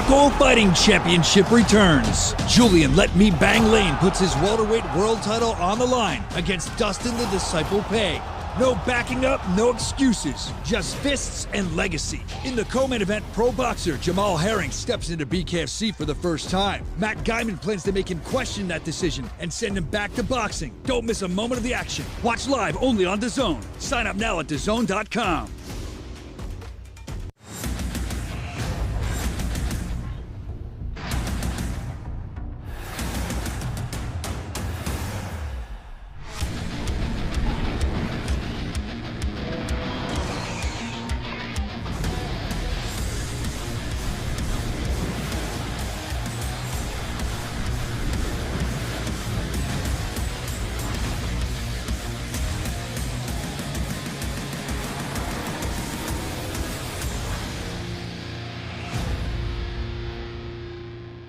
Knuckle Fighting Championship returns. Julian Let Me Bang Lane puts his welterweight world title on the line against Dustin the Disciple Pay. No backing up, no excuses, just fists and legacy. In the co-main event, pro boxer Jamal Herring steps into BKFC for the first time. Matt Guyman plans to make him question that decision and send him back to boxing. Don't miss a moment of the action. Watch live only on DAZN. Sign up now at DAZN.com.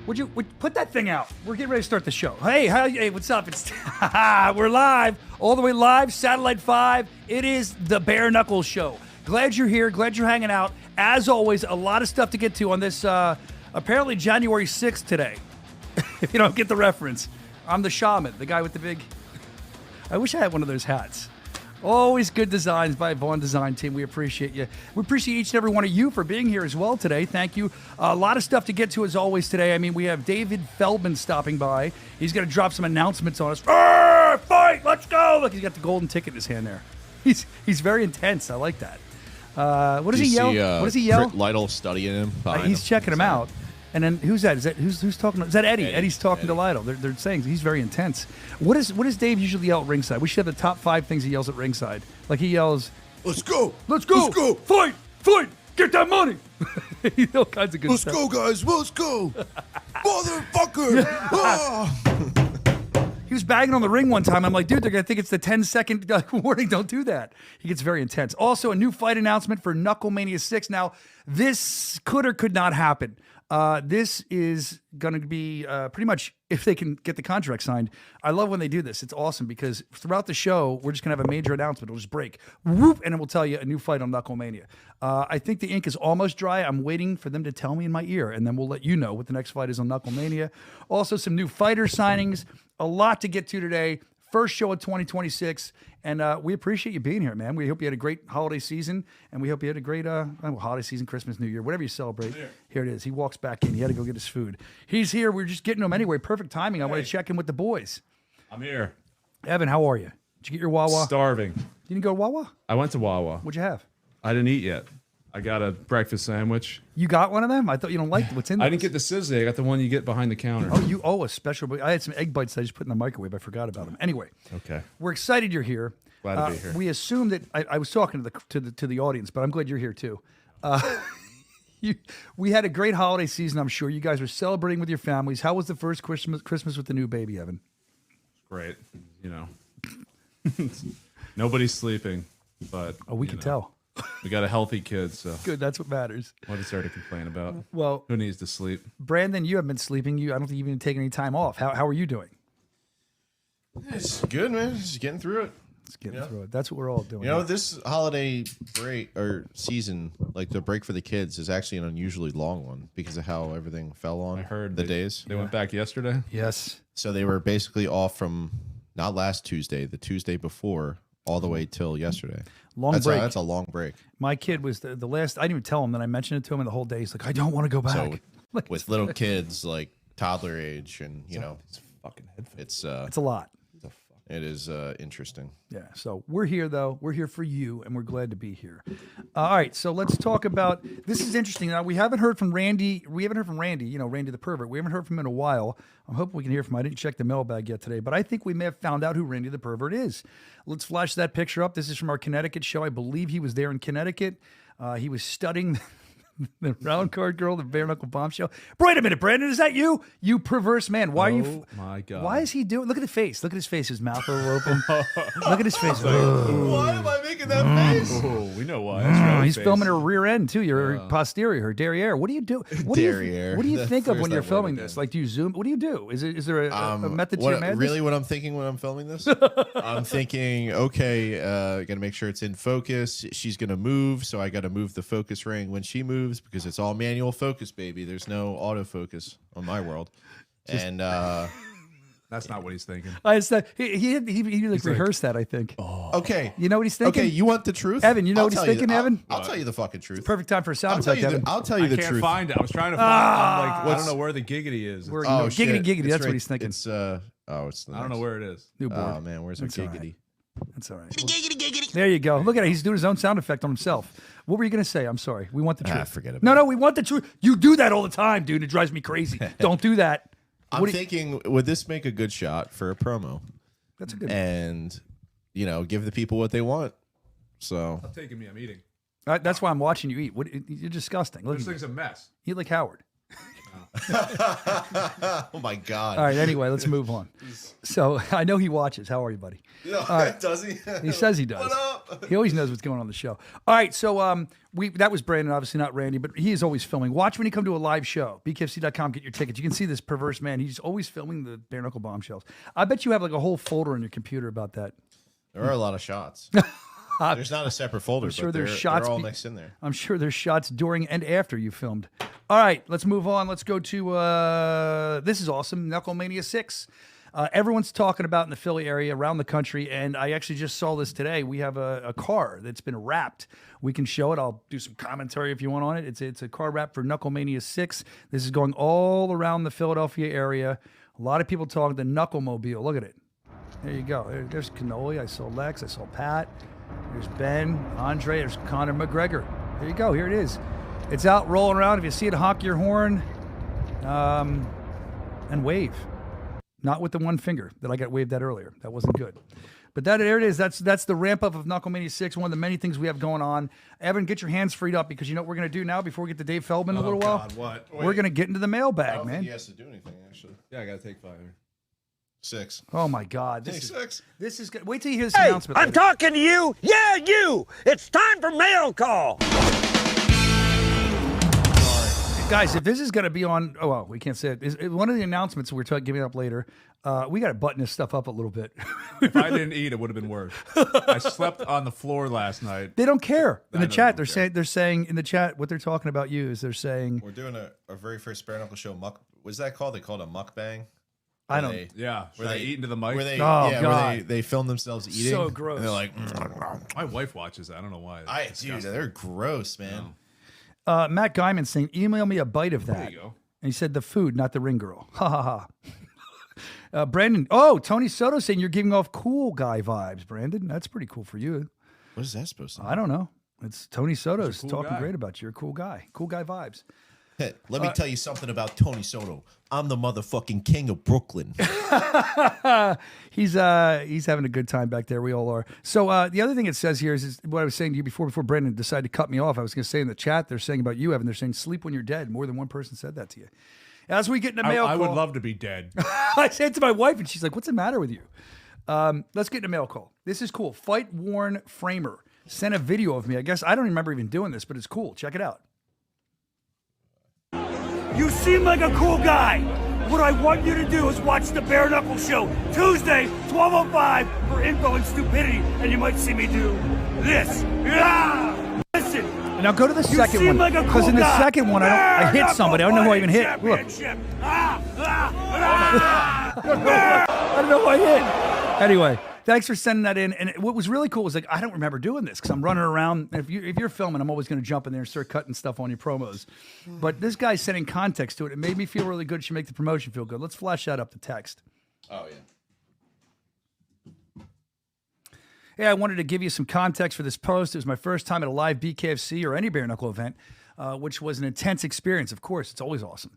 Would you put that thing out? We're getting ready to start the show. Hey, what's up? It's we're live, all the way live, Satellite 5. It is the Bare Knuckles Show. Glad you're here. Glad you're hanging out. As always, a lot of stuff to get to on this apparently January 6th today. If you don't get the reference, I'm the shaman, the guy with the big. I wish I had one of those hats. Always good designs by Vaughn Design Team. We appreciate you. We appreciate each and every one of you for being here as well today. Thank you. A lot of stuff to get to as always today. I mean, we have David Feldman stopping by. He's going to drop some announcements on us. Fight! Let's go! Look, he's got the golden ticket in his hand there. He's very intense. I like that. What does he yell? What does he yell? Lytle studying him. He's checking him out. And then who's that? Who's talking? Is that Eddie? Eddie's talking to Lytle. They're saying he's very intense. What does Dave usually yell at ringside? We should have the top 5 things he yells at ringside. Like he yells, "Let's go! Let's go! Let's go! Fight! Get that money!" All kinds of good stuff. Let's go, guys! Let's go! Motherfucker! He was banging on the ring one time. I'm like, dude, they're going to think it's the 10-second warning. Don't do that. He gets very intense. Also, a new fight announcement for Knuckle Mania 6. Now, this could or could not happen. This is going to be pretty much if they can get the contract signed. I love when they do this. It's awesome because throughout the show, we're just going to have a major announcement. It'll just break, whoop, and it will tell you a new fight on Knuckle Mania. I think the ink is almost dry. I'm waiting for them to tell me in my ear, and then we'll let you know what the next fight is on Knuckle Mania. Also, some new fighter signings. A lot to get to today. First show of 2026, and we appreciate you being here, man. We hope you had a great holiday season, and we hope you had a great holiday season, Christmas, New Year, whatever you celebrate. Here it is. He walks back in. He had to go get his food. He's here. We're just getting him anyway. Perfect timing. I want to check in with the boys. I'm here. Evan, how are you? Did you get your Wawa? Starving. You didn't go to Wawa? I went to Wawa. What'd you have? I didn't eat yet. I got a breakfast sandwich. You got one of them? I thought you don't like what's in there. I didn't get the sizzle. I got the one you get behind the counter. Oh, you owe a special. I had some egg bites I just put in the microwave. I forgot about them. Anyway, Okay. we're excited you're here. Glad to be here. We assume that I was talking to the audience, but I'm glad you're here too. We had a great holiday season. I'm sure you guys were celebrating with your families. How was the first Christmas with the new baby, Evan? Great. You know, nobody's sleeping, but We can tell. We got a healthy kid, so Good, that's what matters. what is there to complain about? Well, Who needs to sleep? Brandon, you haven't been sleeping. I don't think you've been taking any time off. How are you doing? It's good, man. Just getting through it. Let's get through it. That's what we're all doing. You know, this holiday break or season, like the break for the kids, is actually an unusually long one because of how everything fell on. I heard the days. They went back yesterday. Yes. So they were basically off from not last Tuesday, the Tuesday before, all the way till yesterday. Long That's break. that's a long break. My kid was the last. I didn't even tell him that I mentioned it to him, and the whole day he's like, "I don't want to go back." So Like, with little kids, like toddler age, and you know, Fucking headphones. it's a lot. it is interesting. Yeah. So we're here though. We're here for you, and we're glad to be here. All right. So let's talk about. This is interesting. Now we haven't heard from Randy. We haven't heard from Randy. You know, Randy the pervert. We haven't heard from him in a while. I'm hoping we can hear from him. I didn't check the mailbag yet today, but I think we may have found out who Randy the pervert is. Let's flash that picture up. This is from our Connecticut show. I believe he was there in Connecticut. He was studying the round card girl, the bare knuckle bombshell. Wait a minute, Brandon, is that you? You perverse man. Why are you? My God. Why is he doing? Look at the face. Look at his face. His mouth a little open. Look at his face. Why am I making that face? Oh, we know why. That's right. He's filming her rear end too, your posterior, her derriere. What do you do? What do you That's think of first when you're that word filming again. this? Like, do you zoom? What do you do? Is there a method to your madness? Really, what I'm thinking when I'm filming this, I'm thinking, okay, got to make sure it's in focus. She's gonna move, so I got to move the focus ring. When she moves, moves because it's all manual focus, baby. There's no autofocus on my world. And That's not what he's thinking. I said he like rehearsed that. I think. okay, You know what he's thinking? okay, you want the truth, Evan, you know I'll what he's tell you thinking, the- Evan? I'll tell you the fucking truth. Perfect time for a sound I'll tell effect, you. Evan. I'll tell you I the can't truth. find it. I was trying to find I'm like, I don't know where the giggity is. We're Oh, giggity shit. giggity. It's That's what right- he's thinking. It's it's. I don't know where it is. New board. Oh man, where's our That's all right. giggity? That's all right. There you go. Look at it. He's doing his own sound effect on himself. What were you going to say? I'm sorry. We want the truth. Forget about No, we want the truth. You do that all the time, dude. It drives me crazy. Don't do that. I'm What do you- thinking, would this make a good shot for a promo? That's a good. And give the people what they want. So Stop taking me. I'm eating. That's why I'm watching you eat. You're disgusting. Look This at you. thing's a mess. Eat like Howard. oh my god. All right. Anyway, let's move on. So I know he watches. How are you, buddy? Does he? He says he does. What up? He always knows what's going on the show. All right, so that was Brandon, obviously not Randy, but he is always filming. Watch when you come to a live show. BKFC.com, get your tickets. You can see this perverse man. He's always filming the bare knuckle bombshells. I bet you have like a whole folder on your computer about that. There are a lot of shots. There's not a separate folder, sure but there's they're shots all be- mixed in there. I'm sure there's shots during and after you filmed. All right, let's move on. Let's go to this is awesome, Knucklemania 6. Everyone's talking about in the Philly area, around the country, and I actually just saw this today. We have a car that's been wrapped. We can show it. I'll do some commentary if you want on it. It's a car wrap for Knucklemania 6. This is going all around the Philadelphia area. A lot of people talking the Knucklemobile. Look at it. There you go. There's Cannoli. I saw Lex. I saw Pat. There's Ben, Andre. There's Conor McGregor. There you go. Here it is. It's out rolling around. If you see it, honk your horn and wave. Not with the one finger that I got waved at earlier. That wasn't good. But there it is. That's the ramp up of Knucklemania 6, one of the many things we have going on. Evan, get your hands freed up because you know what we're going to do now before we get to Dave Feldman in a little while? God, what? We're going to get into the I mailbag, don't think man. he has to do anything, actually. Yeah, I got to take 5 here. 6. Oh, my God. Take 6. This is good. Wait till you hear this announcement. I'm later. talking to you. Yeah, you. It's time for mail call. Guys, if this is going to be on, oh, well, we can't say it. One of the announcements we're giving up later, we got to button this stuff up a little bit. If I didn't eat, it would have been worse. I slept on the floor last night. They don't care. In I the know chat, they they're don't saying in the chat, what they're talking about you is they're saying, We're doing our very first bare knuckle show. What's that called? They called it a mukbang. I Where don't. they- Yeah, should Where I they eat into the mic? Where they, Oh, yeah, God. where they film themselves eating. So gross. And they're like, My wife watches that. I don't know why. It's dude, disgusting. they're gross, man. Matt Guyman saying, email me a bite of that. There you go. And he said, the food, not the ring girl. Ha ha ha. Brandon, Tony Soto saying you're giving off cool guy vibes, Brandon. That's pretty cool for you. What is that supposed to mean? I don't know. It's Tony Soto's cool talking guy. great about you. You're a cool guy. Cool guy vibes. Let me tell you something about Tony Soto. I'm the motherfucking king of Brooklyn. He's having a good time back there. We all are. So the other thing it says here is what I was saying to you before Brandon decided to cut me off. I was going to say in the chat, they're saying about you, Evan, they're saying sleep when you're dead. More than one person said that to you. As we get into mail I call, would love to be dead. I said to my wife, and she's like, what's the matter with you? Let's get into mail call. This is cool. Fight Worn Framer sent a video of me. I guess I don't remember even doing this, but it's cool. Check it out. You seem like a cool guy. What I want you to do is watch the Bare Knuckle Show Tuesday, 12:05 for info and stupidity, and you might see me do this. Yeah! Listen. Now go to the You second seem one like a because cool in the guy. second one I hit somebody. I don't know who I even hit. Look, Championship. I don't know who I hit. Anyway, thanks for sending that in. And what was really cool was like I don't remember doing this because I'm running around. And if you're filming, I'm always going to jump in there and start cutting stuff on your promos. But this guy's sending context to it. It made me feel really good. It should make the promotion feel good. Let's flash that up the text. Oh, yeah. Hey, I wanted to give you some context for this post. It was my first time at a live BKFC or any bare knuckle event, which was an intense experience. Of course, it's always awesome.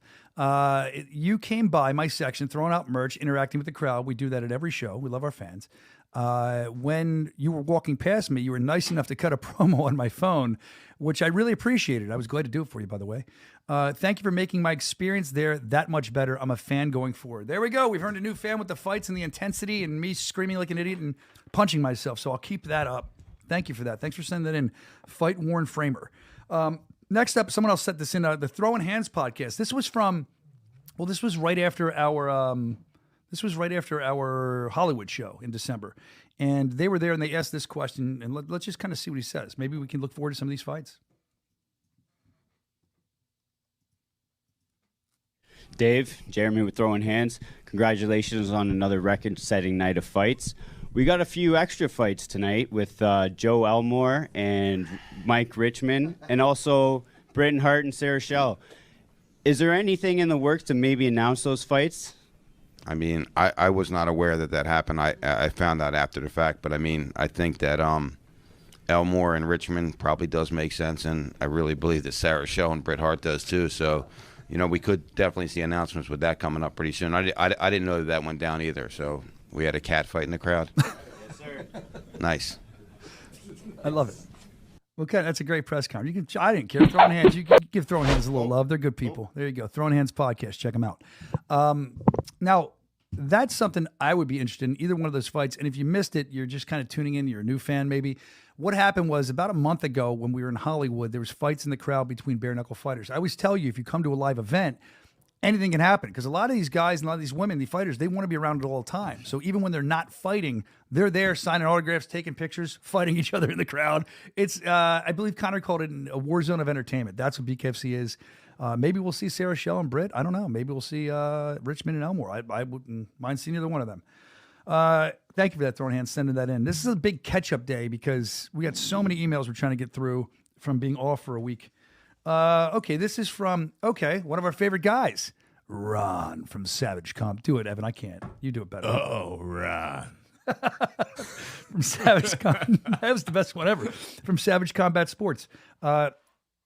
You came by my section, throwing out merch, interacting with the crowd. We do that at every show. We love our fans. When you were walking past me, you were nice enough to cut a promo on my phone, which I really appreciated. I was glad to do it for you, by the way. Thank you for making my experience there that much better. I'm a fan going forward. There we go. We've earned a new fan with the fights and the intensity and me screaming like an idiot and punching myself. So I'll keep that up. Thank you for that. Thanks for sending that in. Fight Worn Framer. Next up, someone else set this in, the Throwing Hands podcast. This was from, well, this was right after our Hollywood show in December. And they were there and they asked this question, and let's just kind of see what he says. Maybe we can look forward to some of these fights. Dave, Jeremy with Throwing Hands. Congratulations on another record-setting night of fights. We got a few extra fights tonight with Joe Elmore and Mike Richmond, and also Britton Hart and Sarah Schell. Is there anything in the works to maybe announce those fights? I mean, I was not aware that happened. I found out after the fact, but I mean, I think that Elmore and Richmond probably does make sense, and I really believe that Sarah Schell and Bret Hart does too. So, you know, we could definitely see announcements with that coming up pretty soon. I didn't know that went down either, so we had a cat fight in the crowd. Yes, sir. Nice. I love it. Okay, that's a great press conference. I didn't care. Throwing Hands, you can give Throwing Hands a little love. They're good people. There you go. Throwing Hands podcast. Check them out. Now, that's something I would be interested in, either one of those fights. And if you missed it, you're just kind of tuning in. You're a new fan, maybe. What happened was about a month ago when we were in Hollywood, there was fights in the crowd between bare knuckle fighters. I always tell you, if you come to a live event, anything can happen because a lot of these guys and a lot of these women, the fighters, they want to be around it all the time. So even when they're not fighting, they're there signing autographs, taking pictures, fighting each other in the crowd. It's, I believe Connor called it a war zone of entertainment. That's what BKFC is. Maybe we'll see Sarah Schell and Britt. I don't know. Maybe we'll see Richmond and Elmore. I wouldn't mind seeing either one of them. Thank you for that, Throwing Hands, sending that in. This is a big catch-up day because we got so many emails we're trying to get through from being off for a week. Okay, this is from, one of our favorite guys, Ron from Savage Comp. Do it, Evan. I can't. You do it better. Oh, Ron. From Savage Combat. That was the best one ever. From Savage Combat Sports.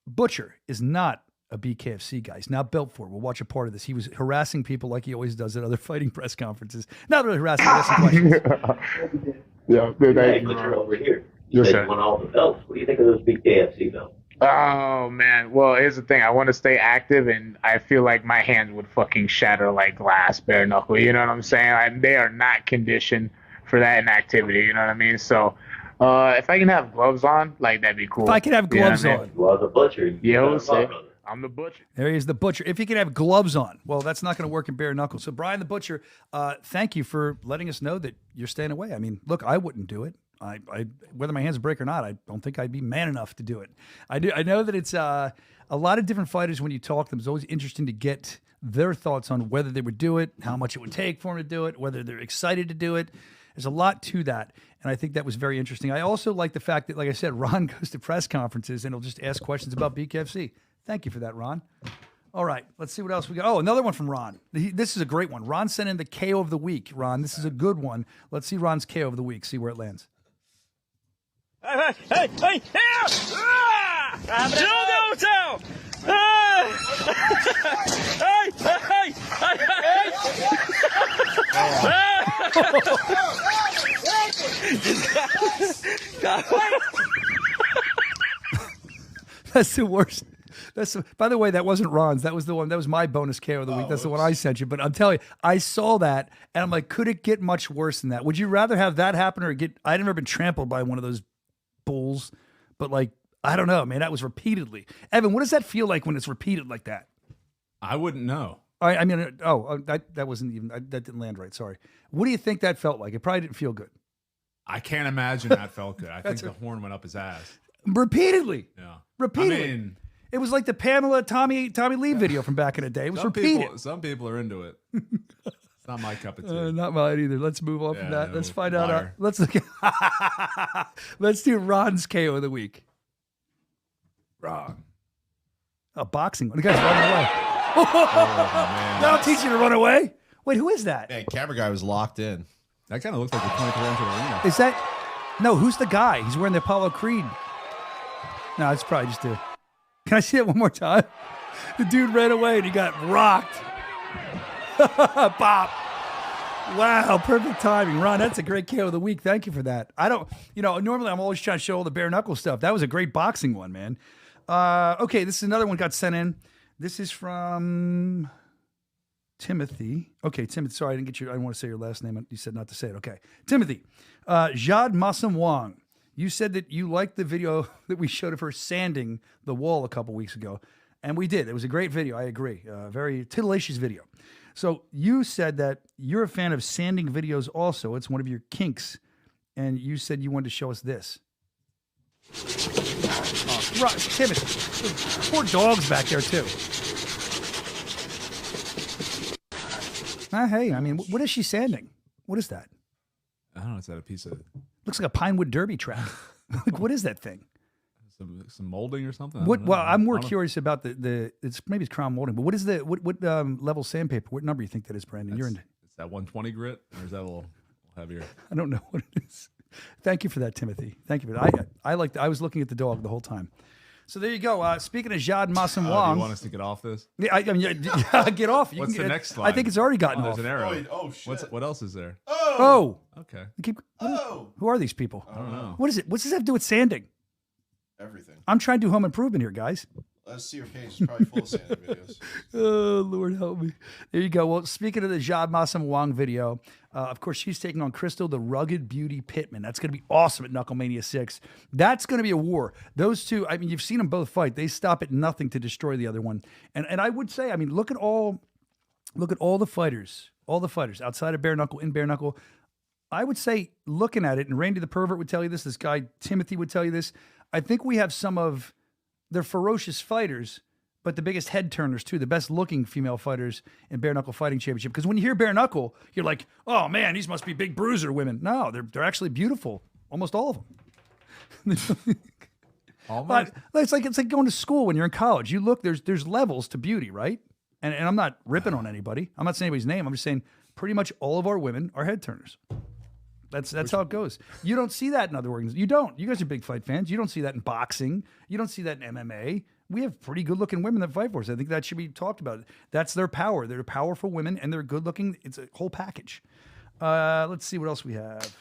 Butcher is not a BKFC guy. He's not built for it. We'll watch a part of this. He was harassing people like he always does at other fighting press conferences. Not really harassing, asking questions. Yeah, Hey, Butcher over here. You said you won all the belts. What do you think of those BKFC belts? Oh, man. Well, here's the thing. I want to stay active, and I feel like my hands would fucking shatter like glass, bare knuckle. You know what I'm saying? They are not conditioned for that inactivity. You know what I mean? So, if I can have gloves on, like, that'd be cool. If I could have gloves on. Well, the Butcher. Yeah, I'm the Butcher. There he is, the Butcher. If he can have gloves on, well, that's not going to work in bare knuckle. So, Brian the Butcher, thank you for letting us know that you're staying away. I mean, look, I wouldn't do it. I whether my hands break or not, I don't think I'd be man enough to do it. I know that it's a lot of different fighters. When you talk to them, it's always interesting to get their thoughts on whether they would do it, how much it would take for them to do it, whether they're excited to do it. There's a lot to that, and I think that was very interesting. I also like the fact that, like I said, Ron goes to press conferences and he'll just ask questions about BKFC. Thank you for that, Ron. All right, let's see what else we got. Oh, another one from Ron. This is a great one. Ron sent in the KO of the week. Ron, this is a good one. Let's see Ron's KO of the week, see where it lands. Hey, here! Joe! That's the worst. By the way, that wasn't Ron's. That was the one. That was my bonus KO of the week. That's the one I sent you. But I'm telling you, I saw that and I'm like, could it get much worse than that? Would you rather have that happen or I'd never been trampled by one of those bulls, but like, I don't know, man, that was repeatedly. Evan, what does that feel like when it's repeated like that? I wouldn't know. I mean, that wasn't even, that didn't land right. Sorry. What do you think that felt like? It probably didn't feel good. I can't imagine that felt good. I think the horn went up his ass. Repeatedly. Yeah. Repeatedly. I mean, it was like the Pamela Tommy Lee video from back in the day. It was repeated. Some people are into it. It's not my cup of tea. Not mine either. Let's move on from that. No, Let's find out. Let's look let's do Ron's KO of the week. Ron. A boxing one. The guy's running away. Man. That'll teach you to run away. Wait, who is that? Man, camera guy was locked in. That kind of looks like the 23-inch arena. Is that? No, who's the guy? He's wearing the Apollo Creed. No, it's probably just a. Can I see it one more time? The dude ran away and he got rocked. Bop. Wow, perfect timing. Ron, that's a great KO of the week. Thank you for that. Normally I'm always trying to show all the bare knuckle stuff. That was a great boxing one, man. Okay, this is another one got sent in. This is from Timothy. Okay, Timothy, sorry, I didn't want to say your last name. You said not to say it. Okay. Timothy. Jad Masam Wong. You said that you liked the video that we showed of her sanding the wall a couple weeks ago. And we did. It was a great video. I agree. Very titillacious video. So you said that you're a fan of sanding videos also. It's one of your kinks. And you said you wanted to show us this. Right, Timothy. Poor dog's back there too. Hey, I mean, what is she sanding? What is that? I don't know. Is that a piece of Looks like a Pinewood Derby track. Like, what is that thing? some molding or something? What? Well, I'm more curious about the. It's maybe it's crown molding, but what is the what level sandpaper? What number you think that is, Brandon? You're in. Is that 120 grit, or is that a little heavier? I don't know what it is. Thank you for that, Timothy. Thank you for that. I was looking at the dog the whole time. So there you go. Speaking of Jad Massam Wong, you want us to get off this? Yeah, I mean, yeah, get off. What's the next slide? I think it's already gotten off. There's an arrow. Oh shit. What else is there? Oh. Okay. Who are these people? I don't know. What is it? What's this have to do with sanding? Everything. I'm trying to do home improvement here, guys. Let's see your page. It's probably full of sanding videos. Oh, Lord help me. There you go. Well, speaking of the Jad Massam Wong video, of course, she's taking on Crystal, the rugged beauty Pittman. That's going to be awesome at Knucklemania 6. That's going to be a war. Those two, I mean, you've seen them both fight. They stop at nothing to destroy the other one. And I would say, I mean, look at all the fighters outside of bare knuckle, in bare knuckle. I would say, looking at it, and Randy the Pervert would tell you this guy Timothy would tell you this, I think we have some of they're ferocious fighters, but the biggest head turners too, the best looking female fighters in bare knuckle fighting championship. Because when you hear bare knuckle, you're like, oh man, these must be big bruiser women. No, they're actually beautiful, almost all of them. But it's like going to school when you're in college. You look, there's levels to beauty, right? And I'm not ripping on anybody. I'm not saying anybody's name. I'm just saying pretty much all of our women are head turners. That's how it goes. You don't see that in other organizations. You don't. You guys are big fight fans. You don't see that in boxing. You don't see that in MMA. We have pretty good-looking women that fight for us. I think that should be talked about. That's their power. They're powerful women, and they're good-looking. It's a whole package. Let's see what else we have.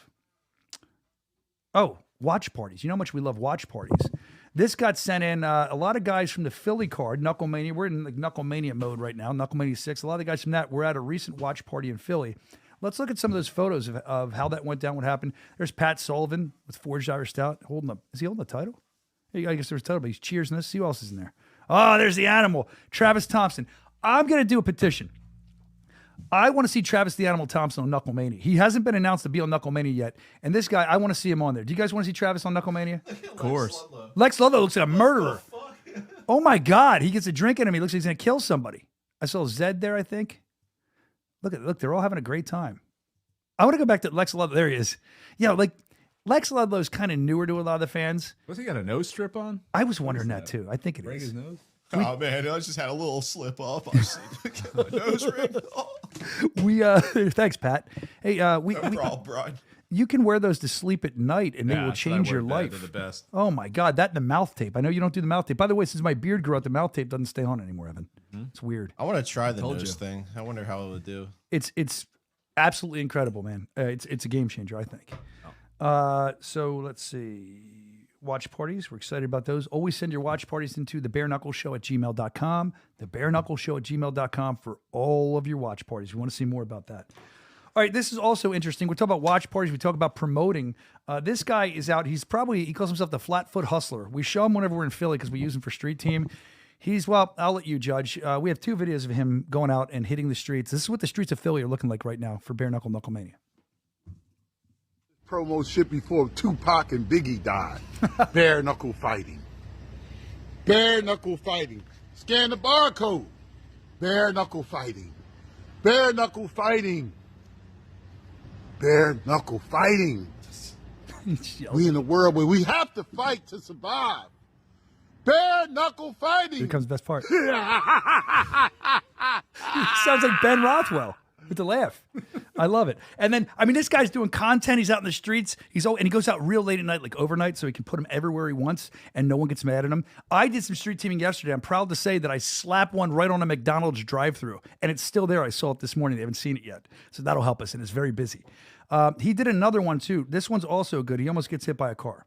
Oh, watch parties. You know how much we love watch parties. This got sent in. A lot of guys from the Philly card, Knucklemania. We're in like Knucklemania mode right now, Knucklemania 6. A lot of the guys from that were at a recent watch party in Philly. Let's look at some of those photos of how that went down, what happened. There's Pat Sullivan with Forged Irish Stout holding up. Is he holding the title? I guess there's a title, but he's cheersing this. See who else is in there. Oh, there's the Animal, Travis Thompson. I'm going to do a petition. I want to see Travis the Animal Thompson on Knucklemania. He hasn't been announced to be on Knucklemania yet. And this guy, I want to see him on there. Do you guys want to see Travis on Knucklemania? Of course. Lex Ludlow looks like a murderer. Oh, my God. He gets a drink in him. He looks like he's going to kill somebody. I saw Zed there, I think. Look, they're all having a great time. I want to go back to Lex Ludlow. There he is. Yeah, like Lex Ludlow's kind of newer to a lot of the fans. Was he got a nose strip on? I was wondering that too. I think it Break is. his nose? Oh man, I just had a little slip up. I was nose ring. Thanks, Pat. Hey, Brian. You can wear those to sleep at night, and they will change your life. They're the best. Oh my God, that and the mouth tape. I know you don't do the mouth tape. By the way, since my beard grew out, the mouth tape doesn't stay on anymore, Evan. It's weird. I want to try the nose thing. I wonder how it would do. It's absolutely incredible, man. It's a game changer, I think. So let's see. Watch parties. We're excited about those. Always send your watch parties into thebareknuckleshow@gmail.com. Thebareknuckleshow@gmail.com for all of your watch parties. We want to see more about that. All right, this is also interesting. We talk about watch parties. We talk about promoting. This guy is out. He calls himself the Flatfoot Hustler. We show him whenever we're in Philly because we use him for street team. I'll let you judge. We have 2 videos of him going out and hitting the streets. This is what the streets of Philly are looking like right now for Bare Knuckle Knucklemania. Promo shit before Tupac and Biggie died. Bare knuckle fighting. Bare knuckle fighting. Scan the barcode. Bare knuckle fighting. Bare knuckle fighting. Bare knuckle fighting. We in a world where we have to fight to survive. Bare knuckle fighting. Here comes the best part. Sounds like Ben Rothwell with the laugh. I love it. And then, I mean, this guy's doing content. He's out in the streets. And he goes out real late at night, like overnight, so he can put him everywhere he wants, and no one gets mad at him. I did some street teaming yesterday. I'm proud to say that I slapped one right on a McDonald's drive-thru, and it's still there. I saw it this morning. They haven't seen it yet, so that'll help us, and it's very busy. He did another one, too. This one's also good. He almost gets hit by a car.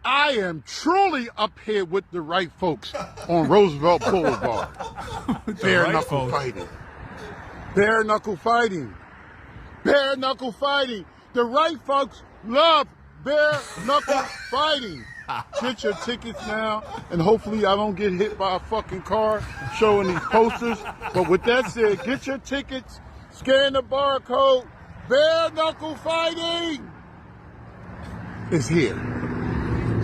I am truly up here with the right folks on Roosevelt Boulevard. Bare knuckle fighting. Bare knuckle fighting. Bare knuckle fighting. The right folks love bare knuckle fighting. Get your tickets now, and hopefully I don't get hit by a fucking car showing these posters. But with that said, get your tickets, scan the barcode. Bare knuckle fighting is here.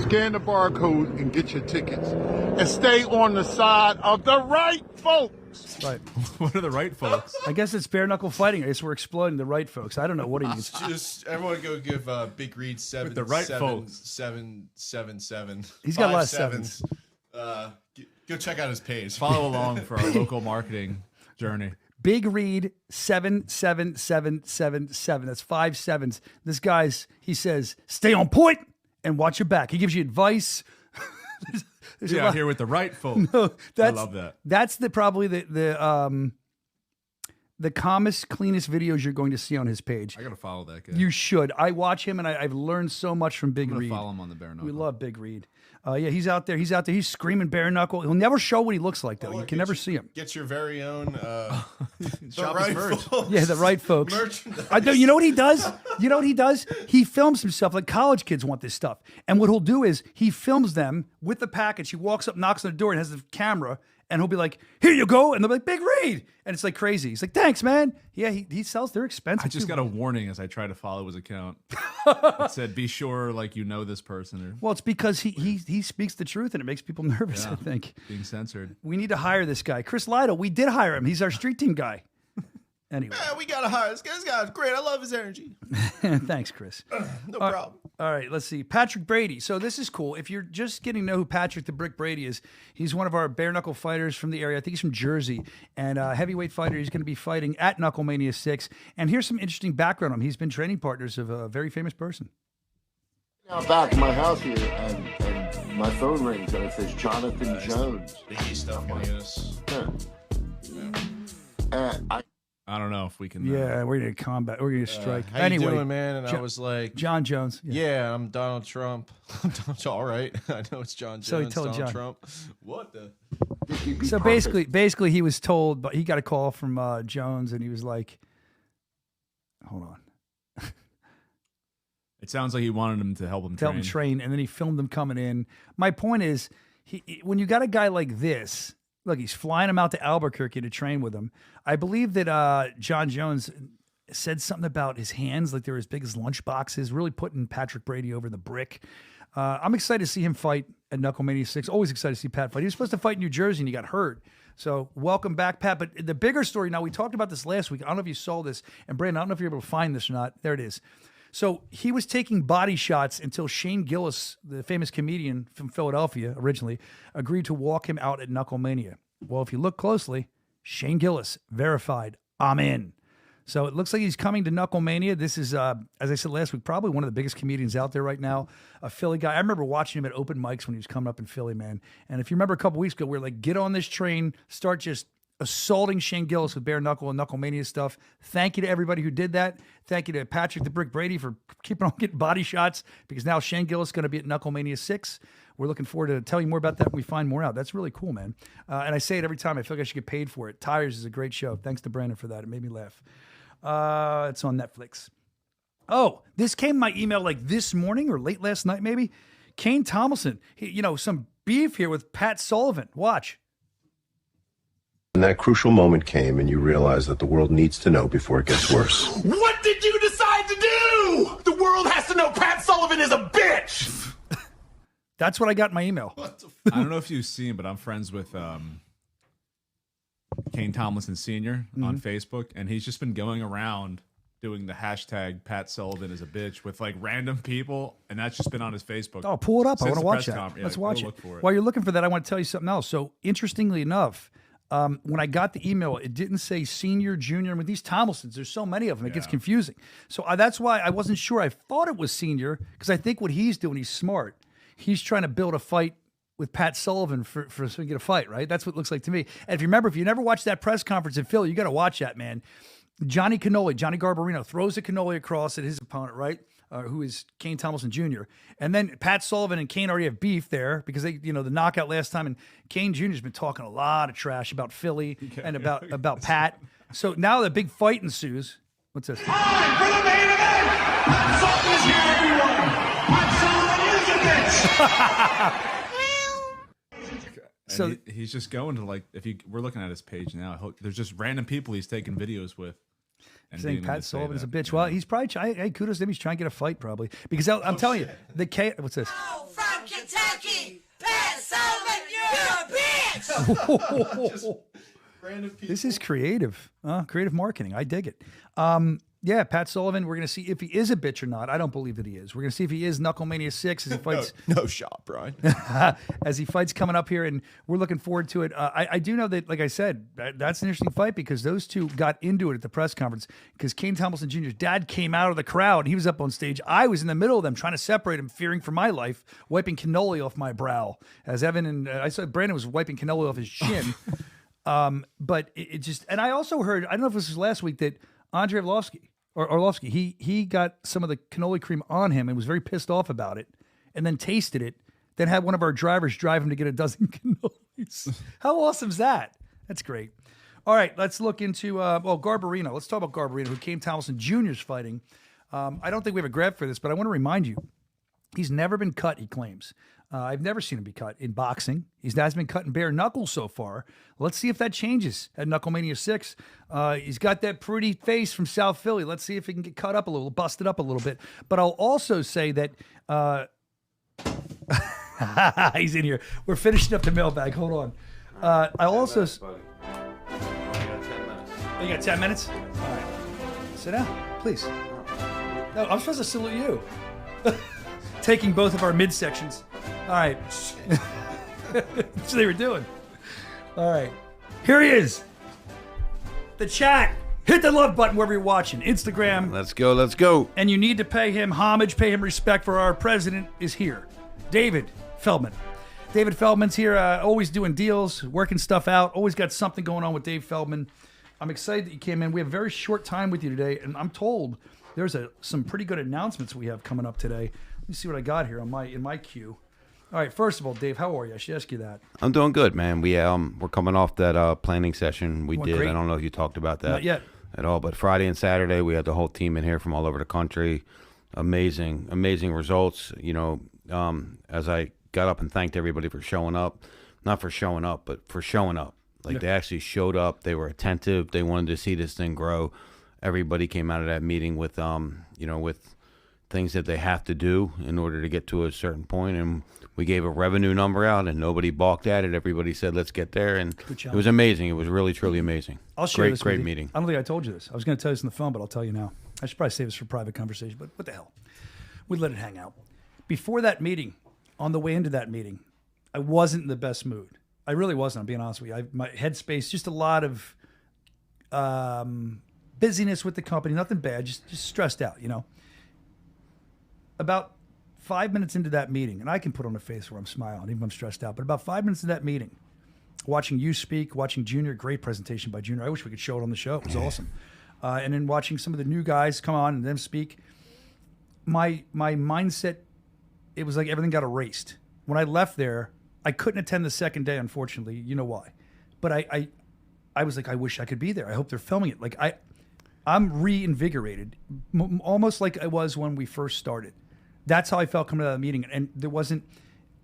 Scan the barcode and get your tickets. And stay on the side of the right folk. folks. Right. What are the right folks? I guess it's bare knuckle fighting. I guess we're exploiting the right folks. I don't know what he means. Just everyone go give Big Reed With the right folks. 777. He's got a lot of 7s. Go check out his page. Follow along for our local marketing journey. Big Reed 77777. That's 5 7s. This guy's, he says, stay on point and watch your back. He gives you advice. There's Yeah, here with the right folks. No, I love that. That's probably the calmest, cleanest videos you're going to see on his page. I gotta follow that guy. You should. I watch him, and I've learned so much from Big I'm gonna Reed. follow him on the bare knuckle. We love Big Reed. Yeah, he's out there. He's out there. He's screaming bare knuckle. He'll never show what he looks like, though. You can never see him. Get your very own the Shop right his merch. folks. Yeah, the right folks. Merchandise. You know what he does? You know what he does? He films himself. Like college kids want this stuff. And what he'll do is he films them with the package. He walks up, knocks on the door, and has the camera. And he'll be like, here you go. And they'll be like, Big Reed. And it's like crazy. He's like, thanks, man. Yeah, he sells. They're expensive. I just too. got a warning as I try to follow his account. It said, be sure like you know this person. Or Well, it's because he speaks the truth and it makes people nervous, I think. being censored. We need to hire this guy. Chris Lytle, we did hire him. He's our street team guy. Anyway. Yeah, we gotta hire this guy. This guy's great. I love his energy. Thanks, Chris. No problem. All right, let's see. Patrick Brady. So this is cool. If you're just getting to know who Patrick the Brick Brady is, he's one of our bare knuckle fighters from the area. I think he's from Jersey, and heavyweight fighter. He's going to be fighting at Knucklemania 6. And here's some interesting background on him. He's been training partners of a very famous person. Now back to my house here, and my phone rings, and it says Jonathan Jones. Biggie stuff in us. I don't know if we can. Yeah, we're going to combat. We're going to strike. How anyway, you doing, man? And I was like, John Jones. yeah, I'm Donald Trump. All right. I know it's John Jones. So he told Donald John. Trump. What the? So basically, he was told, but he got a call from Jones, and he was like, "Hold on." It sounds like he wanted him to help him To help him train, and then he filmed them coming in. My point is, when you got a guy like this, look, he's flying him out to Albuquerque to train with him. I believe that John Jones said something about his hands, like they're as big as lunch boxes, really putting Patrick Brady over the brick. I'm excited to see him fight at Knucklemania 6. Always excited to see Pat fight. He was supposed to fight in New Jersey, and he got hurt. So welcome back, Pat. But the bigger story, now we talked about this last week. I don't know if you saw this. And Brandon, I don't know if you're able to find this or not. There it is. So he was taking body shots until Shane Gillis, the famous comedian from Philadelphia originally, agreed to walk him out at Knucklemania. Well, if you look closely, Shane Gillis verified, I'm in. So it looks like he's coming to Knucklemania. This is, as I said last week, probably one of the biggest comedians out there right now, a Philly guy. I remember watching him at open mics when he was coming up in Philly, man. And if you remember a couple weeks ago, we were like, get on this train, start just assaulting Shane Gillis with bare knuckle and Knucklemania stuff. Thank you to everybody who did that. Thank you to Patrick the Brick Brady for keeping on getting body shots, because now Shane Gillis is going to be at Knucklemania 6. We're looking forward to telling you more about that when we find more out. That's really cool, man. And I say it every time. I feel like I should get paid for it. Tires is a great show. Thanks to Brandon for that. It made me laugh. It's on Netflix. Oh, this came my email like this morning or late last night, maybe. Kane Tomlinson, some beef here with Pat Sullivan. Watch. And that crucial moment came, and you realized that the world needs to know before it gets worse. What did you decide to do? The world has to know Pat Sullivan is a bitch. That's what I got in my email. I don't know if you've seen, but I'm friends with Kane Tomlinson Sr. on Facebook, and he's just been going around doing the hashtag Pat Sullivan is a bitch with like random people, and that's just been on his Facebook. Oh, pull it up. I Since want to the watch press that. conference. Yeah, Let's watch go it. look for it. While you're looking for that, I want to tell you something else. So interestingly enough, when I got the email, it didn't say senior, junior. And with these Tomlinsons, there's so many of them, it gets confusing. So that's why I wasn't sure. I thought it was senior, because I think what he's doing, he's smart. He's trying to build a fight with Pat Sullivan for so we can get a fight, right? That's what it looks like to me. And if you remember, if you never watched that press conference in Philly, you got to watch that, man. Johnny Garbarino throws a cannoli across at his opponent, right? Who is Kane Tomlinson Jr. And then Pat Sullivan and Kane already have beef there because they, the knockout last time, and Kane Jr.'s been talking a lot of trash about Philly and about Pat. So now the big fight ensues. What's this? Time for the main event. Pat Sullivan is here, everyone. Pat Sullivan is a bitch. So he's just going to we're looking at his page now. There's just random people he's taking videos with. And saying Pat Sullivan is a bitch. Well, he's probably kudos to him. He's trying to get a fight probably because I'm telling you what's this? Oh, from Kentucky, Pat Sullivan, you're a bitch. Random people. This is creative. Creative marketing. I dig it. Yeah, Pat Sullivan, we're going to see if he is a bitch or not. I don't believe that he is. We're going to see if he is Knucklemania 6 as he fights. No shot, Brian. As he fights coming up here, and we're looking forward to it. I do know that, like I said, that's an interesting fight because those two got into it at the press conference because Kane Thompson Jr.'s dad came out of the crowd. He was up on stage. I was in the middle of them trying to separate him, fearing for my life, wiping cannoli off my brow. As Evan and I saw Brandon was wiping cannoli off his chin. But it just, and I also heard, I don't know if this was last week, that Andrei Arlovsky, he got some of the cannoli cream on him and was very pissed off about it, and then tasted it, then had one of our drivers drive him to get a dozen cannolis. How awesome is that? That's great. All right, let's look into, Garbarino. Let's talk about Garbarino, who Kane Thompson Jr. is fighting. I don't think we have a grab for this, but I want to remind you, he's never been cut, he claims. I've never seen him be cut in boxing. He has been cut in bare knuckles so far. Let's see if that changes at Knucklemania 6. He's got that pretty face from South Philly. Let's see if he can get cut up a little, busted up a little bit. But I'll also say that he's in here. We're finishing up the mailbag. Hold on. I'll also... You got 10 minutes? All right. Sit down, please. No, I'm supposed to salute you. Taking both of our midsections. All right. That's what they were doing. All right. Here he is. The chat. Hit the love button wherever you're watching. Instagram. Let's go. Let's go. And you need to pay him homage, pay him respect, for our president is here. David Feldman. David Feldman's here, always doing deals, working stuff out. Always got something going on with Dave Feldman. I'm excited that you came in. We have a very short time with you today, and I'm told there's some pretty good announcements we have coming up today. Let me see what I got here in my queue. All right, first of all, Dave, how are you? I should ask you that. I'm doing good, man. We're coming off that planning session we did. Great. I don't know if you talked about that. Not yet. At all, but Friday and Saturday we had the whole team in here from all over the country. Amazing results. You know, as I got up and thanked everybody for showing up, not for showing up, but for showing up. Like They actually showed up. They were attentive. They wanted to see this thing grow. Everybody came out of that meeting with, with things that they have to do in order to get to a certain point. And we gave a revenue number out, and nobody balked at it. Everybody said, "Let's get there," and it was amazing. It was really, truly amazing. I'll share this. Great with you. meeting. I don't think I told you this. I was going to tell you this on the phone, but I'll tell you now. I should probably save this for private conversation, but what the hell? We'd let it hang out. Before that meeting, on the way into that meeting, I wasn't in the best mood. I really wasn't. I'm being honest with you. My headspace, just a lot of busyness with the company. Nothing bad. Just stressed out. You know. About 5 minutes into that meeting, and I can put on a face where I'm smiling, even if I'm stressed out, but about 5 minutes into that meeting, watching you speak, watching Junior, great presentation by Junior. I wish we could show it on the show. It was awesome. And then watching some of the new guys come on and them speak, my mindset, it was like everything got erased. When I left there, I couldn't attend the second day, unfortunately. You know why. But I was like, I wish I could be there. I hope they're filming it. Like, I'm reinvigorated, almost like I was when we first started. That's how I felt coming out of the meeting. And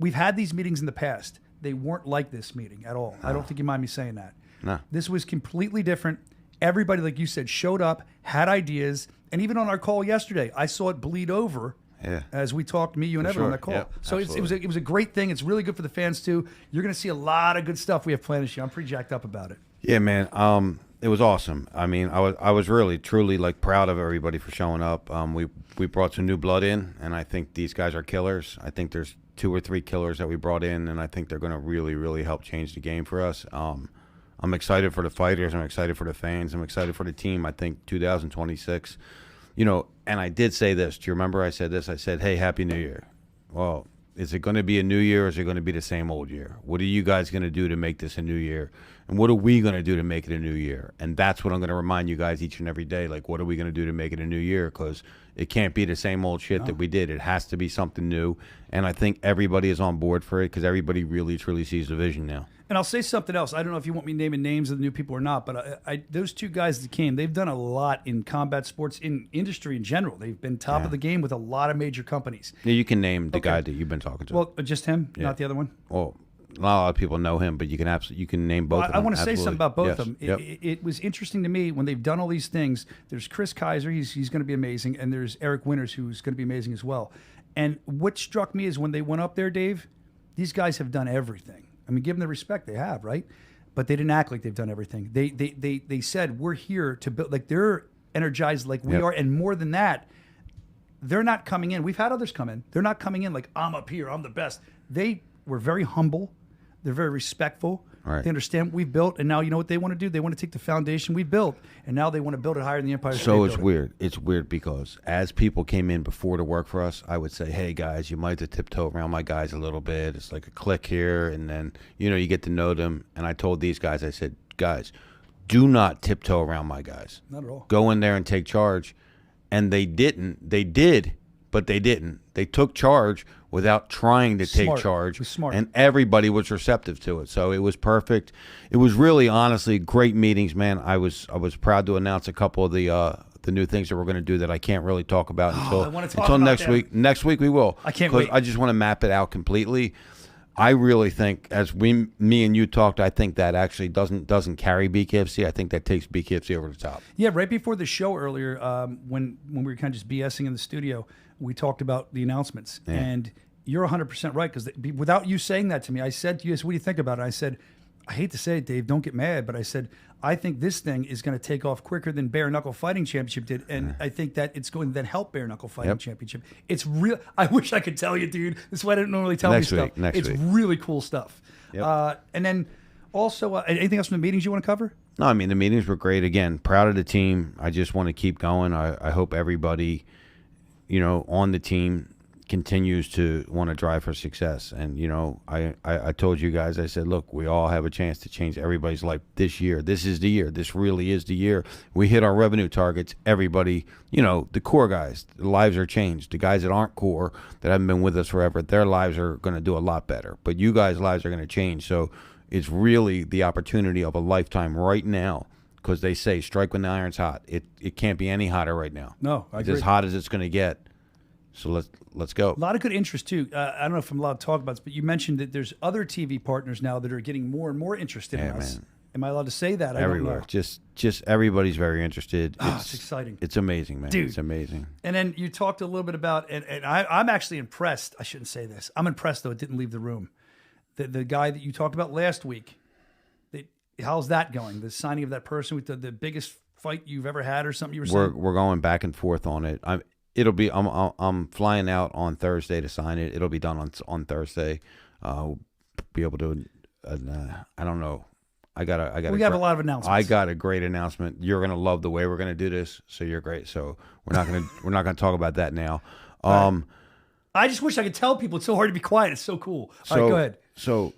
we've had these meetings in the past. They weren't like this meeting at all. No. I don't think you mind me saying that. No. This was completely different. Everybody, like you said, showed up, had ideas. And even on our call yesterday, I saw it bleed over as we talked, me, you, and Evan on that call. Yeah, so it was a great thing. It's really good for the fans, too. You're going to see a lot of good stuff we have planned this year. I'm pretty jacked up about it. Yeah, man. It was awesome. I mean, I was really, truly, like, proud of everybody for showing up. We brought some new blood in, and I think these guys are killers. I think there's 2 or 3 killers that we brought in, and I think they're going to really, really help change the game for us. I'm excited for the fighters. I'm excited for the fans. I'm excited for the team. I think 2026, and I did say this. Do you remember I said this? I said, hey, Happy New Year. Well, is it going to be a new year, or is it going to be the same old year? What are you guys going to do to make this a new year? And what are we going to do to make it a new year? And that's what I'm going to remind you guys each and every day. Like, what are we going to do to make it a new year? Because it can't be the same old shit that we did. It has to be something new. And I think everybody is on board for it because everybody really, truly sees the vision now. And I'll say something else. I don't know if you want me naming names of the new people or not, but those 2 guys that came, they've done a lot in combat sports, in industry in general. They've been top of the game with a lot of major companies. Yeah, you can name the guy that you've been talking to. Well, just him, not the other one? Well, not a lot of people know him, but you can name both of them. I want to say something about both of them. Yep. It was interesting to me when they've done all these things. There's Chris Kaiser, he's going to be amazing, and there's Eric Winters, who's going to be amazing as well. And what struck me is when they went up there, Dave, these guys have done everything. I mean, give them the respect they have, right? but they didn't act like they've done everything. They said we're here to build. Like they're energized like we are, and more than that, they're not coming in. We've had others come in. They're not coming in like I'm up here, I'm the best. They were very humble. They're very respectful. Right. They understand what we've built, and now you know what they want to do? They want to take the foundation we built, and now they want to build it higher than the Empire State So it's Building. weird. It's weird because as people came in before to work for us, I would say, hey, guys, you might have to tiptoe around my guys a little bit. It's like a click here, and then, you get to know them. And I told these guys, I said, guys, do not tiptoe around my guys. Not at all. Go in there and take charge. And they didn't. They did, but they didn't. They took charge without trying to take charge. It was smart. And everybody was receptive to it. So it was perfect. It was really, honestly, great meetings, man. I was proud to announce a couple of the new things that we're going to do that I can't really talk about until next them. week. Next week we will. I can't wait. I just want to map it out completely. I really think, as me and you talked, I think that actually doesn't carry BKFC. I think that takes BKFC over the top. Yeah, right before the show earlier, when we were kind of just BSing in the studio, we talked about the announcements. Yeah. And you're 100% right, because without you saying that to me, I said to you, what do you think about it? I said, I hate to say it, Dave, don't get mad, but I said, I think this thing is going to take off quicker than Bare Knuckle Fighting Championship did, and I think that it's going to then help Bare Knuckle Fighting Championship. It's real. I wish I could tell you, dude. This is why I don't normally tell you stuff. It's really cool stuff. Yep. And then also, anything else from the meetings you want to cover? No, I mean, the meetings were great. Again, proud of the team. I just want to keep going. I hope everybody, on the team continues to want to drive for success. And, I told you guys, I said, look, we all have a chance to change everybody's life this year. This is the year. This really is the year. We hit our revenue targets. Everybody, the core guys, their lives are changed. The guys that aren't core, that haven't been with us forever, their lives are going to do a lot better. But you guys' lives are going to change. So it's really the opportunity of a lifetime right now, because they say strike when the iron's hot. It can't be any hotter right now. No, I agree. It's as hot as it's going to get. So let's go. A lot of good interest too. I don't know if I'm allowed to talk about this, but you mentioned that there's other TV partners now that are getting more and more interested in us. Man. Am I allowed to say that? Everywhere. I don't know. Just everybody's very interested. It's exciting. It's amazing, man. Dude. It's amazing. And then you talked a little bit about, and I'm actually impressed. I shouldn't say this. I'm impressed, though. It didn't leave the room. The guy that you talked about last week, how's that going? The signing of that person with the biggest fight you've ever had or something you were saying? We're going back and forth on it. I'm flying out on Thursday to sign it. It'll be done on Thursday. We'll be able to. I don't know. I got. We have a lot of announcements. I got a great announcement. You're gonna love the way we're gonna do this. So you're great. So we're not gonna talk about that now. I just wish I could tell people. It's so hard to be quiet. It's so cool. All right, go ahead. So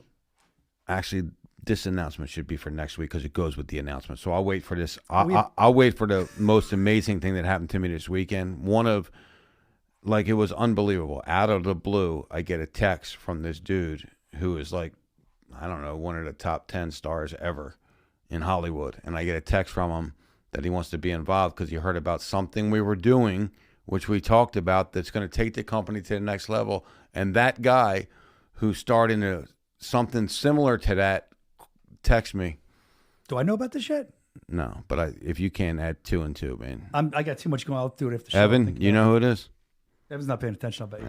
actually, this announcement should be for next week because it goes with the announcement. So I'll wait for this. I'll wait for the most amazing thing that happened to me this weekend. It was unbelievable. Out of the blue, I get a text from this dude who is like, I don't know, one of the top 10 stars ever in Hollywood. And I get a text from him that he wants to be involved because he heard about something we were doing, which we talked about, that's going to take the company to the next level. And that guy who starred in something similar to that text me. Do I know about this yet? No, but if you can add 2 and 2, man. I got too much going on. I'll do it after the show. Evan, you know who it is? Evan's not paying attention, I'll bet